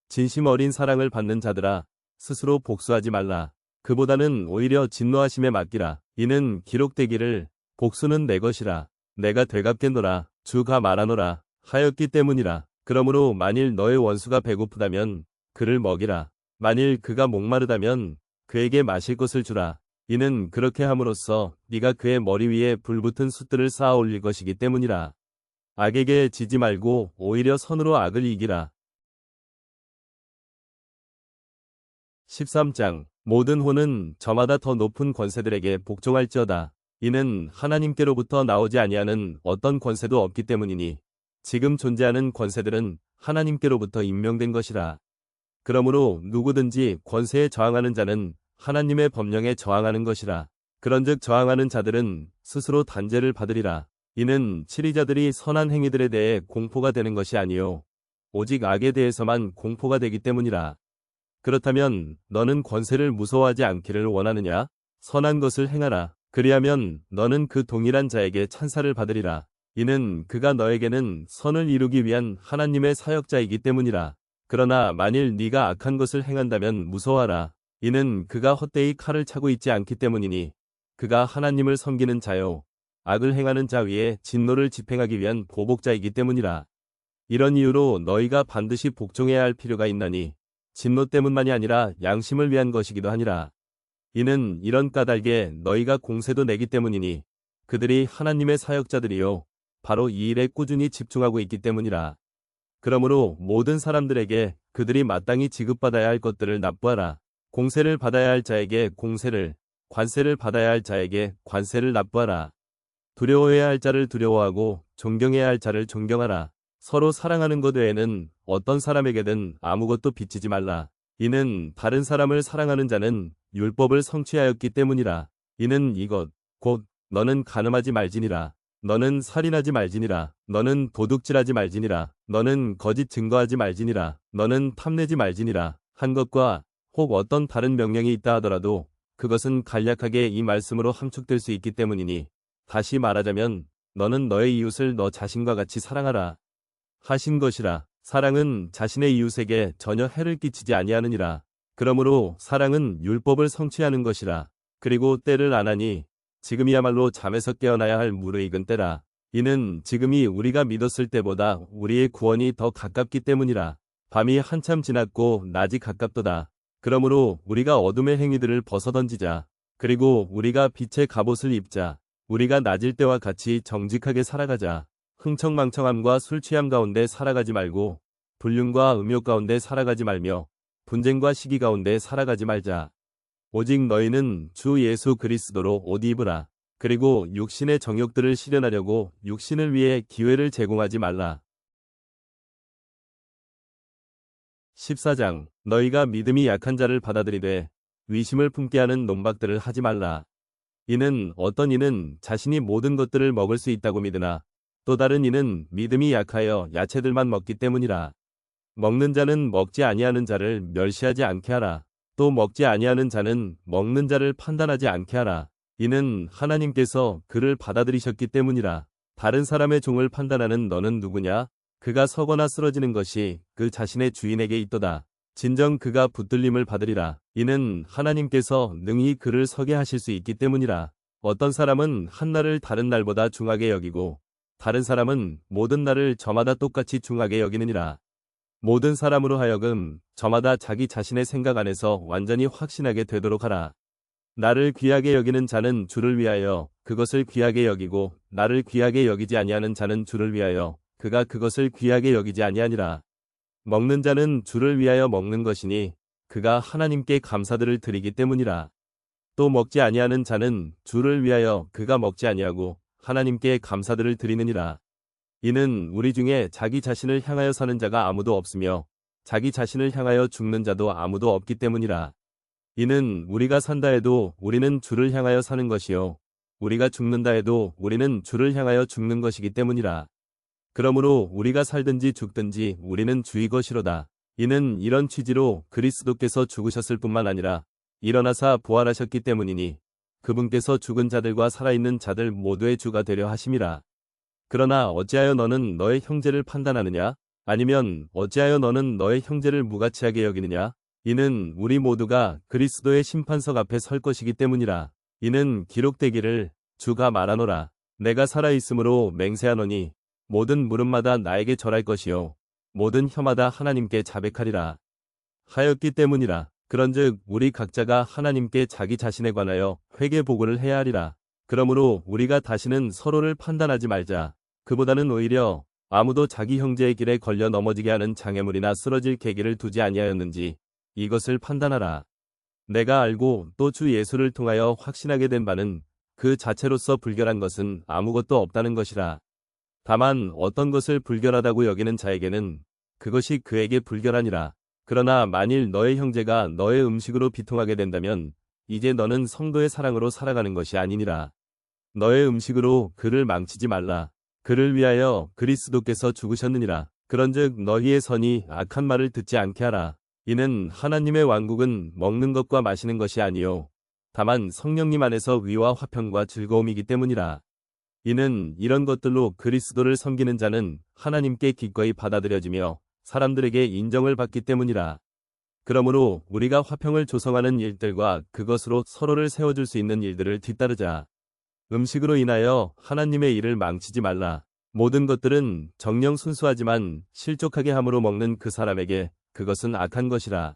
진심 어린 사랑을 받는 자들아, 스스로 복수하지 말라. 그보다는 오히려 진노하심에 맡기라. 이는 기록되기를 복수는 내 것이라. 내가 되갚겠노라. 주가 말하노라. 하였기 때문이라. 그러므로 만일 너의 원수가 배고프다면 그를 먹이라. 만일 그가 목마르다면 그에게 마실 것을 주라. 이는 그렇게 함으로써 네가 그의 머리 위에 불붙은 숯들을 쌓아 올릴 것이기 때문이라. 악에게 지지 말고 오히려 선으로 악을 이기라. 13장 모든 혼은 저마다 더 높은 권세들에게 복종할지어다. 이는 하나님께로부터 나오지 아니하는 어떤 권세도 없기 때문이니 지금 존재하는 권세들은 하나님께로부터 임명된 것이라. 그러므로 누구든지 권세에 저항하는 자는 하나님의 법령에 저항하는 것이라. 그런즉 저항하는 자들은 스스로 단죄를 받으리라. 이는 치리자들이 선한 행위들에 대해 공포가 되는 것이 아니요 오직 악에 대해서만 공포가 되기 때문이라. 그렇다면 너는 권세를 무서워하지 않기를 원하느냐? 선한 것을 행하라. 그리하면 너는 그 동일한 자에게 찬사를 받으리라. 이는 그가 너에게는 선을 이루기 위한 하나님의 사역자이기 때문이라. 그러나 만일 네가 악한 것을 행한다면 무서워하라. 이는 그가 헛되이 칼을 차고 있지 않기 때문이니 그가 하나님을 섬기는 자요 악을 행하는 자 위에 진노를 집행하기 위한 보복자이기 때문이라. 이런 이유로 너희가 반드시 복종해야 할 필요가 있나니 진노 때문만이 아니라 양심을 위한 것이기도 하니라. 이는 이런 까닭에 너희가 공세도 내기 때문이니 그들이 하나님의 사역자들이요 바로 이 일에 꾸준히 집중하고 있기 때문이라. 그러므로 모든 사람들에게 그들이 마땅히 지급받아야 할 것들을 납부하라. 공세를 받아야 할 자에게 공세를, 관세를 받아야 할 자에게 관세를 납부하라. 두려워해야 할 자를 두려워하고 존경해야 할 자를 존경하라. 서로 사랑하는 것 외에는 어떤 사람에게든 아무것도 빚지지 말라. 이는 다른 사람을 사랑하는 자는 율법을 성취하였기 때문이라. 이는 이것 곧 너는 간음하지 말지니라. 너는 살인하지 말지니라. 너는 도둑질하지 말지니라. 너는 거짓 증거하지 말지니라. 너는 탐내지 말지니라. 한 것과 혹 어떤 다른 명령이 있다 하더라도 그것은 간략하게 이 말씀으로 함축될 수 있기 때문이니 다시 말하자면 너는 너의 이웃을 너 자신과 같이 사랑하라 하신 것이라. 사랑은 자신의 이웃에게 전혀 해를 끼치지 아니하느니라. 그러므로 사랑은 율법을 성취하는 것이라. 그리고 때를 아나니 지금이야말로 잠에서 깨어나야 할 무르익은 때라. 이는 지금이 우리가 믿었을 때보다 우리의 구원이 더 가깝기 때문이라. 밤이 한참 지났고 낮이 가깝도다. 그러므로 우리가 어둠의 행위들을 벗어던지자. 그리고 우리가 빛의 갑옷을 입자. 우리가 낮일 때와 같이 정직하게 살아가자. 흥청망청함과 술취함 가운데 살아가지 말고 불륜과 음욕 가운데 살아가지 말며 분쟁과 시기 가운데 살아가지 말자. 오직 너희는 주 예수 그리스도로 옷 입으라. 그리고 육신의 정욕들을 실현하려고 육신을 위해 기회를 제공하지 말라. 14장 너희가 믿음이 약한 자를 받아들이되 위심을 품게 하는 논박들을 하지 말라. 이는 어떤 이는 자신이 모든 것들을 먹을 수 있다고 믿으나 또 다른 이는 믿음이 약하여 야채들만 먹기 때문이라. 먹는 자는 먹지 아니하는 자를 멸시하지 않게 하라. 또 먹지 아니하는 자는 먹는 자를 판단하지 않게 하라. 이는 하나님께서 그를 받아들이셨기 때문이라. 다른 사람의 종을 판단하는 너는 누구냐? 그가 서거나 쓰러지는 것이 그 자신의 주인에게 있도다. 진정 그가 붙들림을 받으리라. 이는 하나님께서 능히 그를 서게 하실 수 있기 때문이라. 어떤 사람은 한 날을 다른 날보다 중하게 여기고 다른 사람은 모든 날을 저마다 똑같이 중하게 여기느니라. 모든 사람으로 하여금 저마다 자기 자신의 생각 안에서 완전히 확신하게 되도록 하라. 나를 귀하게 여기는 자는 주를 위하여 그것을 귀하게 여기고 나를 귀하게 여기지 아니하는 자는 주를 위하여 그가 그것을 귀하게 여기지 아니하니라. 먹는 자는 주를 위하여 먹는 것이니 그가 하나님께 감사들을 드리기 때문이라. 또 먹지 아니하는 자는 주를 위하여 그가 먹지 아니하고 하나님께 감사들을 드리느니라. 이는 우리 중에 자기 자신을 향하여 사는 자가 아무도 없으며 자기 자신을 향하여 죽는 자도 아무도 없기 때문이라. 이는 우리가 산다 해도 우리는 주를 향하여 사는 것이요 우리가 죽는다 해도 우리는 주를 향하여 죽는 것이기 때문이라. 그러므로 우리가 살든지 죽든지 우리는 주의 것이로다. 이는 이런 취지로 그리스도께서 죽으셨을 뿐만 아니라 일어나사 부활하셨기 때문이니 그분께서 죽은 자들과 살아있는 자들 모두의 주가 되려 하심이라. 그러나 어찌하여 너는 너의 형제를 판단하느냐? 아니면 어찌하여 너는 너의 형제를 무가치하게 여기느냐? 이는 우리 모두가 그리스도의 심판석 앞에 설 것이기 때문이라. 이는 기록되기를 주가 말하노라. 내가 살아있으므로 맹세하노니 모든 무릎마다 나에게 절할 것이요 모든 혀마다 하나님께 자백하리라 하였기 때문이라. 그런즉 우리 각자가 하나님께 자기 자신에 관하여 회개 보고를 해야 하리라. 그러므로 우리가 다시는 서로를 판단하지 말자. 그보다는 오히려 아무도 자기 형제의 길에 걸려 넘어지게 하는 장애물이나 쓰러질 계기를 두지 아니하였는지 이것을 판단하라. 내가 알고 또 주 예수를 통하여 확신하게 된 바는 그 자체로서 불결한 것은 아무것도 없다는 것이라. 다만 어떤 것을 불결하다고 여기는 자에게는 그것이 그에게 불결하니라. 그러나 만일 너의 형제가 너의 음식으로 비통하게 된다면 이제 너는 성도의 사랑으로 살아가는 것이 아니니라. 너의 음식으로 그를 망치지 말라. 그를 위하여 그리스도께서 죽으셨느니라. 그런즉 너희의 선이 악한 말을 듣지 않게 하라. 이는 하나님의 왕국은 먹는 것과 마시는 것이 아니요 다만 성령님 안에서 위와 화평과 즐거움이기 때문이라. 이는 이런 것들로 그리스도를 섬기는 자는 하나님께 기꺼이 받아들여지며 사람들에게 인정을 받기 때문이라. 그러므로 우리가 화평을 조성하는 일들과 그것으로 서로를 세워줄 수 있는 일들을 뒤따르자. 음식으로 인하여 하나님의 일을 망치지 말라. 모든 것들은 정녕 순수하지만 실족하게 함으로 먹는 그 사람에게 그것은 악한 것이라.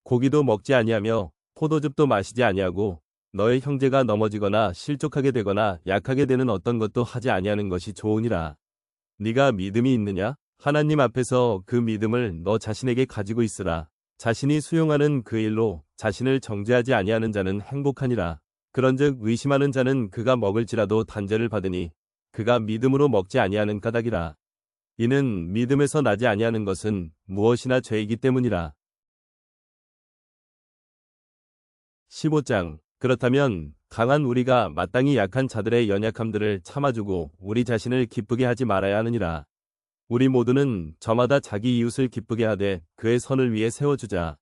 고기도 먹지 아니하며 포도즙도 마시지 아니하고 너의 형제가 넘어지거나 실족하게 되거나 약하게 되는 어떤 것도 하지 아니하는 것이 좋으니라. 네가 믿음이 있느냐? 하나님 앞에서 그 믿음을 너 자신에게 가지고 있으라. 자신이 수용하는 그 일로 자신을 정죄하지 아니하는 자는 행복하니라. 그런즉 의심하는 자는 그가 먹을지라도 단죄를 받으니 그가 믿음으로 먹지 아니하는 까닭이라. 이는 믿음에서 나지 아니하는 것은 무엇이나 죄이기 때문이라. 15장. 그렇다면 강한 우리가 마땅히 약한 자들의 연약함들을 참아주고 우리 자신을 기쁘게 하지 말아야 하느니라. 우리 모두는 저마다 자기 이웃을 기쁘게 하되 그의 선을 위해 세워주자.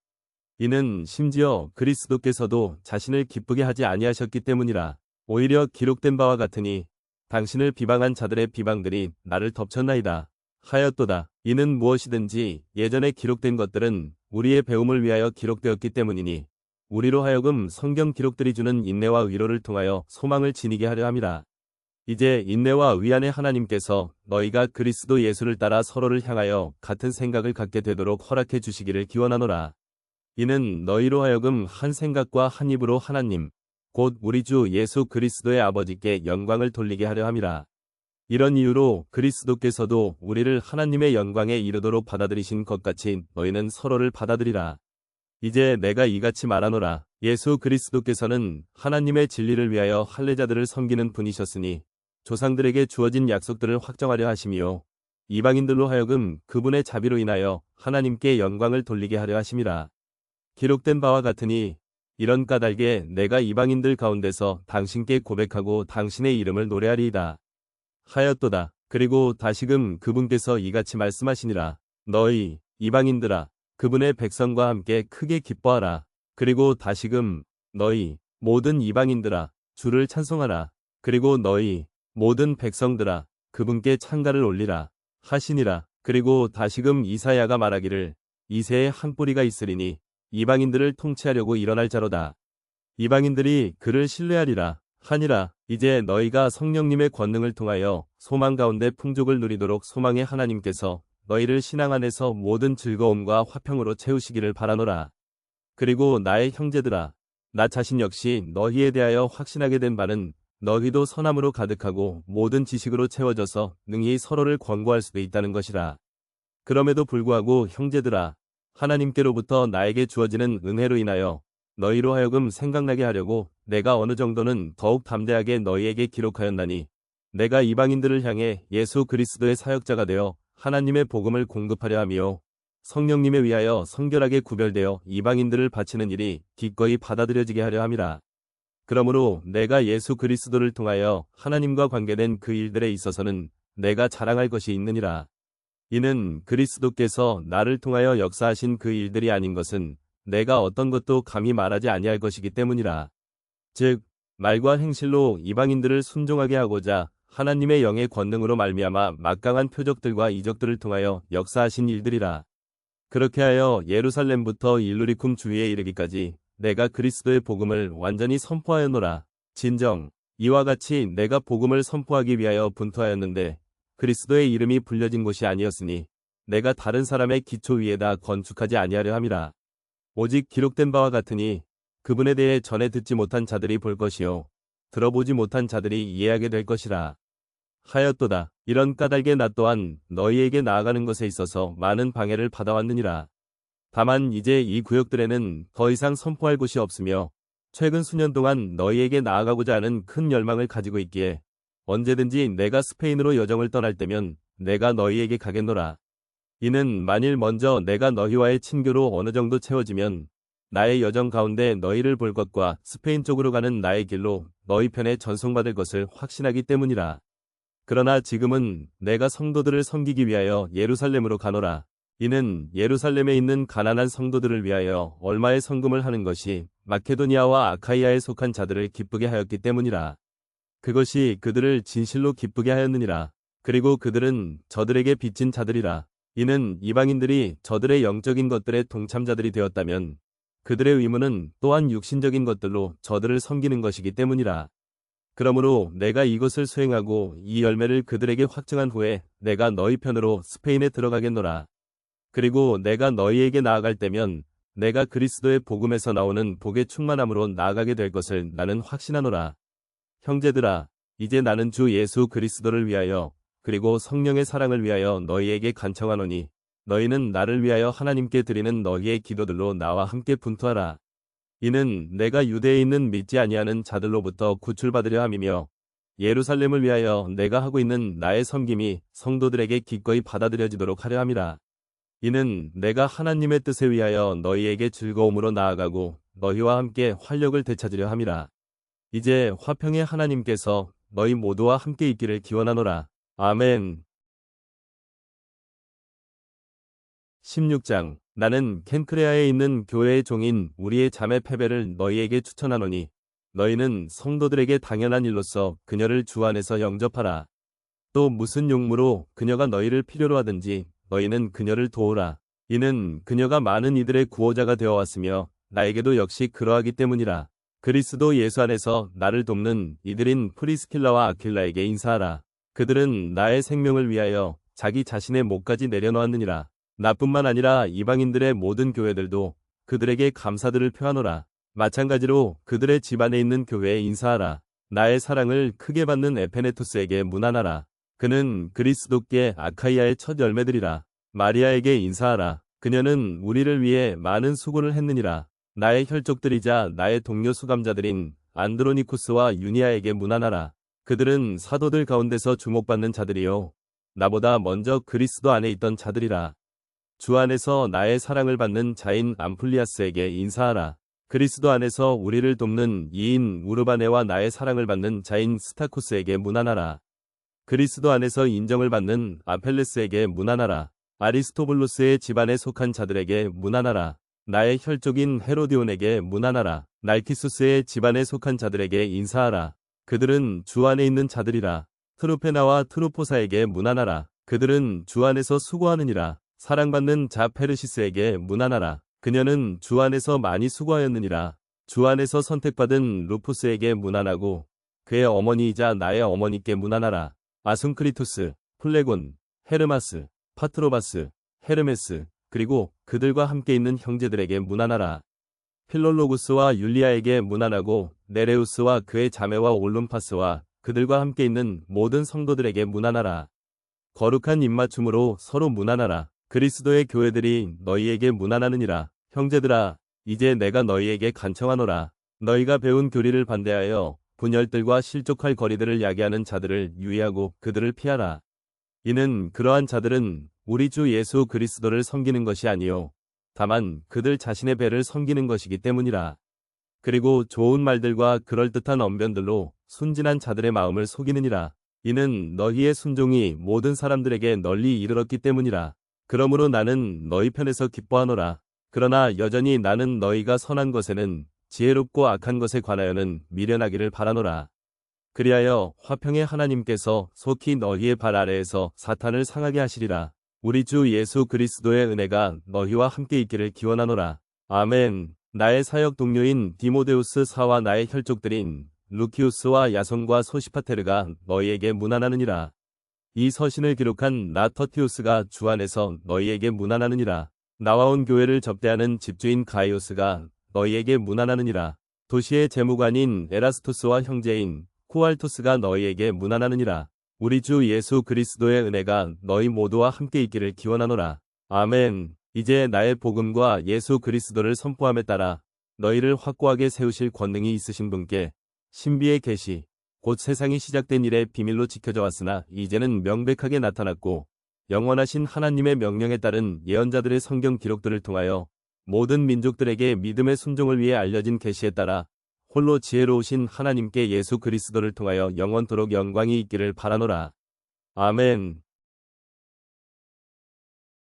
이는 심지어 그리스도께서도 자신을 기쁘게 하지 아니하셨기 때문이라. 오히려 기록된 바와 같으니 당신을 비방한 자들의 비방들이 나를 덮쳤나이다 하였도다. 이는 무엇이든지 예전에 기록된 것들은 우리의 배움을 위하여 기록되었기 때문이니 우리로 하여금 성경 기록들이 주는 인내와 위로를 통하여 소망을 지니게 하려 함이라. 이제 인내와 위안의 하나님께서 너희가 그리스도 예수를 따라 서로를 향하여 같은 생각을 갖게 되도록 허락해 주시기를 기원하노라. 이는 너희로 하여금 한 생각과 한 입으로 하나님 곧 우리 주 예수 그리스도의 아버지께 영광을 돌리게 하려 함이라. 이런 이유로 그리스도께서도 우리를 하나님의 영광에 이르도록 받아들이신 것 같이 너희는 서로를 받아들이라. 이제 내가 이같이 말하노라. 예수 그리스도께서는 하나님의 진리를 위하여 할례자들을 섬기는 분이셨으니 조상들에게 주어진 약속들을 확정하려 하심이요 이방인들로 하여금 그분의 자비로 인하여 하나님께 영광을 돌리게 하려 하심이라. 기록된 바와 같으니 이런 까닭에 내가 이방인들 가운데서 당신께 고백하고 당신의 이름을 노래하리이다 하였도다. 그리고 다시금 그분께서 이같이 말씀하시니라. 너희 이방인들아 그분의 백성과 함께 크게 기뻐하라. 그리고 다시금 너희 모든 이방인들아 주를 찬송하라. 그리고 너희 모든 백성들아 그분께 찬가를 올리라 하시니라. 그리고 다시금 이사야가 말하기를 이새에 한 뿌리가 있으리니 이방인들을 통치하려고 일어날 자로다. 이방인들이 그를 신뢰하리라 하니라. 이제 너희가 성령님의 권능을 통하여 소망 가운데 풍족을 누리도록 소망의 하나님께서 너희를 신앙 안에서 모든 즐거움과 화평으로 채우시기를 바라노라. 그리고 나의 형제들아 나 자신 역시 너희에 대하여 확신하게 된 바는 너희도 선함으로 가득하고 모든 지식으로 채워져서 능히 서로를 권고할 수도 있다는 것이라. 그럼에도 불구하고 형제들아 하나님께로부터 나에게 주어지는 은혜로 인하여 너희로 하여금 생각나게 하려고 내가 어느 정도는 더욱 담대하게 너희에게 기록하였나니 내가 이방인들을 향해 예수 그리스도의 사역자가 되어 하나님의 복음을 공급하려 함이요. 성령님에 의하여 성결하게 구별되어 이방인들을 바치는 일이 기꺼이 받아들여지게 하려 함이라. 그러므로 내가 예수 그리스도를 통하여 하나님과 관계된 그 일들에 있어서는 내가 자랑할 것이 있느니라. 이는 그리스도께서 나를 통하여 역사하신 그 일들이 아닌 것은 내가 어떤 것도 감히 말하지 아니할 것이기 때문이라. 즉 말과 행실로 이방인들을 순종하게 하고자 하나님의 영의 권능으로 말미암아 막강한 표적들과 이적들을 통하여 역사하신 일들이라. 그렇게 하여 예루살렘부터 일루리쿰 주위에 이르기까지 내가 그리스도의 복음을 완전히 선포하였노라. 진정 이와 같이 내가 복음을 선포하기 위하여 분투하였는데 그리스도의 이름이 불려진 곳이 아니었으니 내가 다른 사람의 기초 위에다 건축하지 아니하려 함이라. 오직 기록된 바와 같으니 그분에 대해 전에 듣지 못한 자들이 볼 것이요 들어보지 못한 자들이 이해하게 될 것이라. 하였도다. 이런 까닭에 나 또한 너희에게 나아가는 것에 있어서 많은 방해를 받아왔느니라. 다만 이제 이 구역들에는 더 이상 선포할 곳이 없으며 최근 수년 동안 너희에게 나아가고자 하는 큰 열망을 가지고 있기에 언제든지 내가 스페인으로 여정을 떠날 때면 내가 너희에게 가겠노라. 이는 만일 먼저 내가 너희와의 친교로 어느 정도 채워지면 나의 여정 가운데 너희를 볼 것과 스페인 쪽으로 가는 나의 길로 너희 편에 전송받을 것을 확신하기 때문이라. 그러나 지금은 내가 성도들을 섬기기 위하여 예루살렘으로 가노라. 이는 예루살렘에 있는 가난한 성도들을 위하여 얼마의 성금을 하는 것이 마케도니아와 아카이아에 속한 자들을 기쁘게 하였기 때문이라. 그것이 그들을 진실로 기쁘게 하였느니라. 그리고 그들은 저들에게 빚진 자들이라. 이는 이방인들이 저들의 영적인 것들의 동참자들이 되었다면 그들의 의무는 또한 육신적인 것들로 저들을 섬기는 것이기 때문이라. 그러므로 내가 이것을 수행하고 이 열매를 그들에게 확증한 후에 내가 너희 편으로 스페인에 들어가겠노라. 그리고 내가 너희에게 나아갈 때면 내가 그리스도의 복음에서 나오는 복의 충만함으로 나아가게 될 것을 나는 확신하노라. 형제들아, 이제 나는 주 예수 그리스도를 위하여 그리고 성령의 사랑을 위하여 너희에게 간청하노니 너희는 나를 위하여 하나님께 드리는 너희의 기도들로 나와 함께 분투하라. 이는 내가 유대에 있는 믿지 아니하는 자들로부터 구출받으려 함이며 예루살렘을 위하여 내가 하고 있는 나의 섬김이 성도들에게 기꺼이 받아들여지도록 하려 함이라. 이는 내가 하나님의 뜻에 의하여 너희에게 즐거움으로 나아가고 너희와 함께 활력을 되찾으려 함이라. 이제 화평의 하나님께서 너희 모두와 함께 있기를 기원하노라. 아멘. 16장. 나는 켄크레아에 있는 교회의 종인 우리의 자매 페베를 너희에게 추천하노니 너희는 성도들에게 당연한 일로서 그녀를 주 안에서 영접하라. 또 무슨 용무로 그녀가 너희를 필요로 하든지 너희는 그녀를 도우라. 이는 그녀가 많은 이들의 구호자가 되어왔으며 나에게도 역시 그러하기 때문이라. 그리스도 예수 안에서 나를 돕는 이들인 프리스킬라와 아킬라에게 인사하라. 그들은 나의 생명을 위하여 자기 자신의 목까지 내려놓았느니라. 나뿐만 아니라 이방인들의 모든 교회들도 그들에게 감사들을 표하노라. 마찬가지로 그들의 집안에 있는 교회에 인사하라. 나의 사랑을 크게 받는 에페네토스에게 문안하라. 그는 그리스도께 아카이아의 첫 열매들이라. 마리아에게 인사하라. 그녀는 우리를 위해 많은 수고를 했느니라. 나의 혈족들이자 나의 동료 수감자들인 안드로니쿠스와 유니아에게 문안하라. 그들은 사도들 가운데서 주목받는 자들이요 나보다 먼저 그리스도 안에 있던 자들이라. 주 안에서 나의 사랑을 받는 자인 암플리아스에게 인사하라. 그리스도 안에서 우리를 돕는 이인 우르바네와 나의 사랑을 받는 자인 스타쿠스에게 문안하라. 그리스도 안에서 인정을 받는 아펠레스에게 문안하라. 아리스토블루스의 집안에 속한 자들에게 문안하라. 나의 혈족인 헤로디온에게 문안하라. 날키수스의 집안에 속한 자들에게 인사하라. 그들은 주 안에 있는 자들이라. 트루페나와 트루포사에게 문안하라. 그들은 주 안에서 수고하느니라. 사랑받는 자 페르시스에게 문안하라. 그녀는 주 안에서 많이 수고하였느니라. 주 안에서 선택받은 루푸스에게 문안하고 그의 어머니이자 나의 어머니께 문안하라. 아순크리투스, 플레곤, 헤르마스, 파트로바스, 헤르메스, 그리고 그들과 함께 있는 형제들에게 문안하라. 필롤로구스와 율리아에게 문안하고 네레우스와 그의 자매와 올룸파스와 그들과 함께 있는 모든 성도들에게 문안하라. 거룩한 입맞춤으로 서로 문안하라. 그리스도의 교회들이 너희에게 문안하느니라. 형제들아, 이제 내가 너희에게 간청하노라. 너희가 배운 교리를 반대하여 분열들과 실족할 거리들을 야기하는 자들을 유의하고 그들을 피하라. 이는 그러한 자들은 우리 주 예수 그리스도를 섬기는 것이 아니요 다만 그들 자신의 배를 섬기는 것이기 때문이라. 그리고 좋은 말들과 그럴듯한 언변들로 순진한 자들의 마음을 속이느니라. 이는 너희의 순종이 모든 사람들에게 널리 이르렀기 때문이라. 그러므로 나는 너희 편에서 기뻐하노라. 그러나 여전히 나는 너희가 선한 것에는 지혜롭고 악한 것에 관하여는 미련하기를 바라노라. 그리하여 화평의 하나님께서 속히 너희의 발 아래에서 사탄을 상하게 하시리라. 우리 주 예수 그리스도의 은혜가 너희와 함께 있기를 기원하노라. 아멘. 나의 사역 동료인 디모데우스 사와 나의 혈족들인 루키우스와 야손과 소시파테르가 너희에게 문안하느니라. 이 서신을 기록한 나 터티우스가 주 안에서 너희에게 문안하느니라. 나와 온 교회를 접대하는 집주인 가이오스가 너희에게 문안하느니라. 도시의 재무관인 에라스토스와 형제인 쿠알토스가 너희에게 문안하느니라. 우리 주 예수 그리스도의 은혜가 너희 모두와 함께 있기를 기원하노라. 아멘. 이제 나의 복음과 예수 그리스도를 선포함에 따라 너희를 확고하게 세우실 권능이 있으신 분께 신비의 계시, 곧 세상이 시작된 이래 비밀로 지켜져 왔으나 이제는 명백하게 나타났고 영원하신 하나님의 명령에 따른 예언자들의 성경 기록들을 통하여 모든 민족들에게 믿음의 순종을 위해 알려진 계시에 따라 홀로 지혜로우신 하나님께 예수 그리스도를 통하여 영원토록 영광이 있기를 바라노라. 아멘.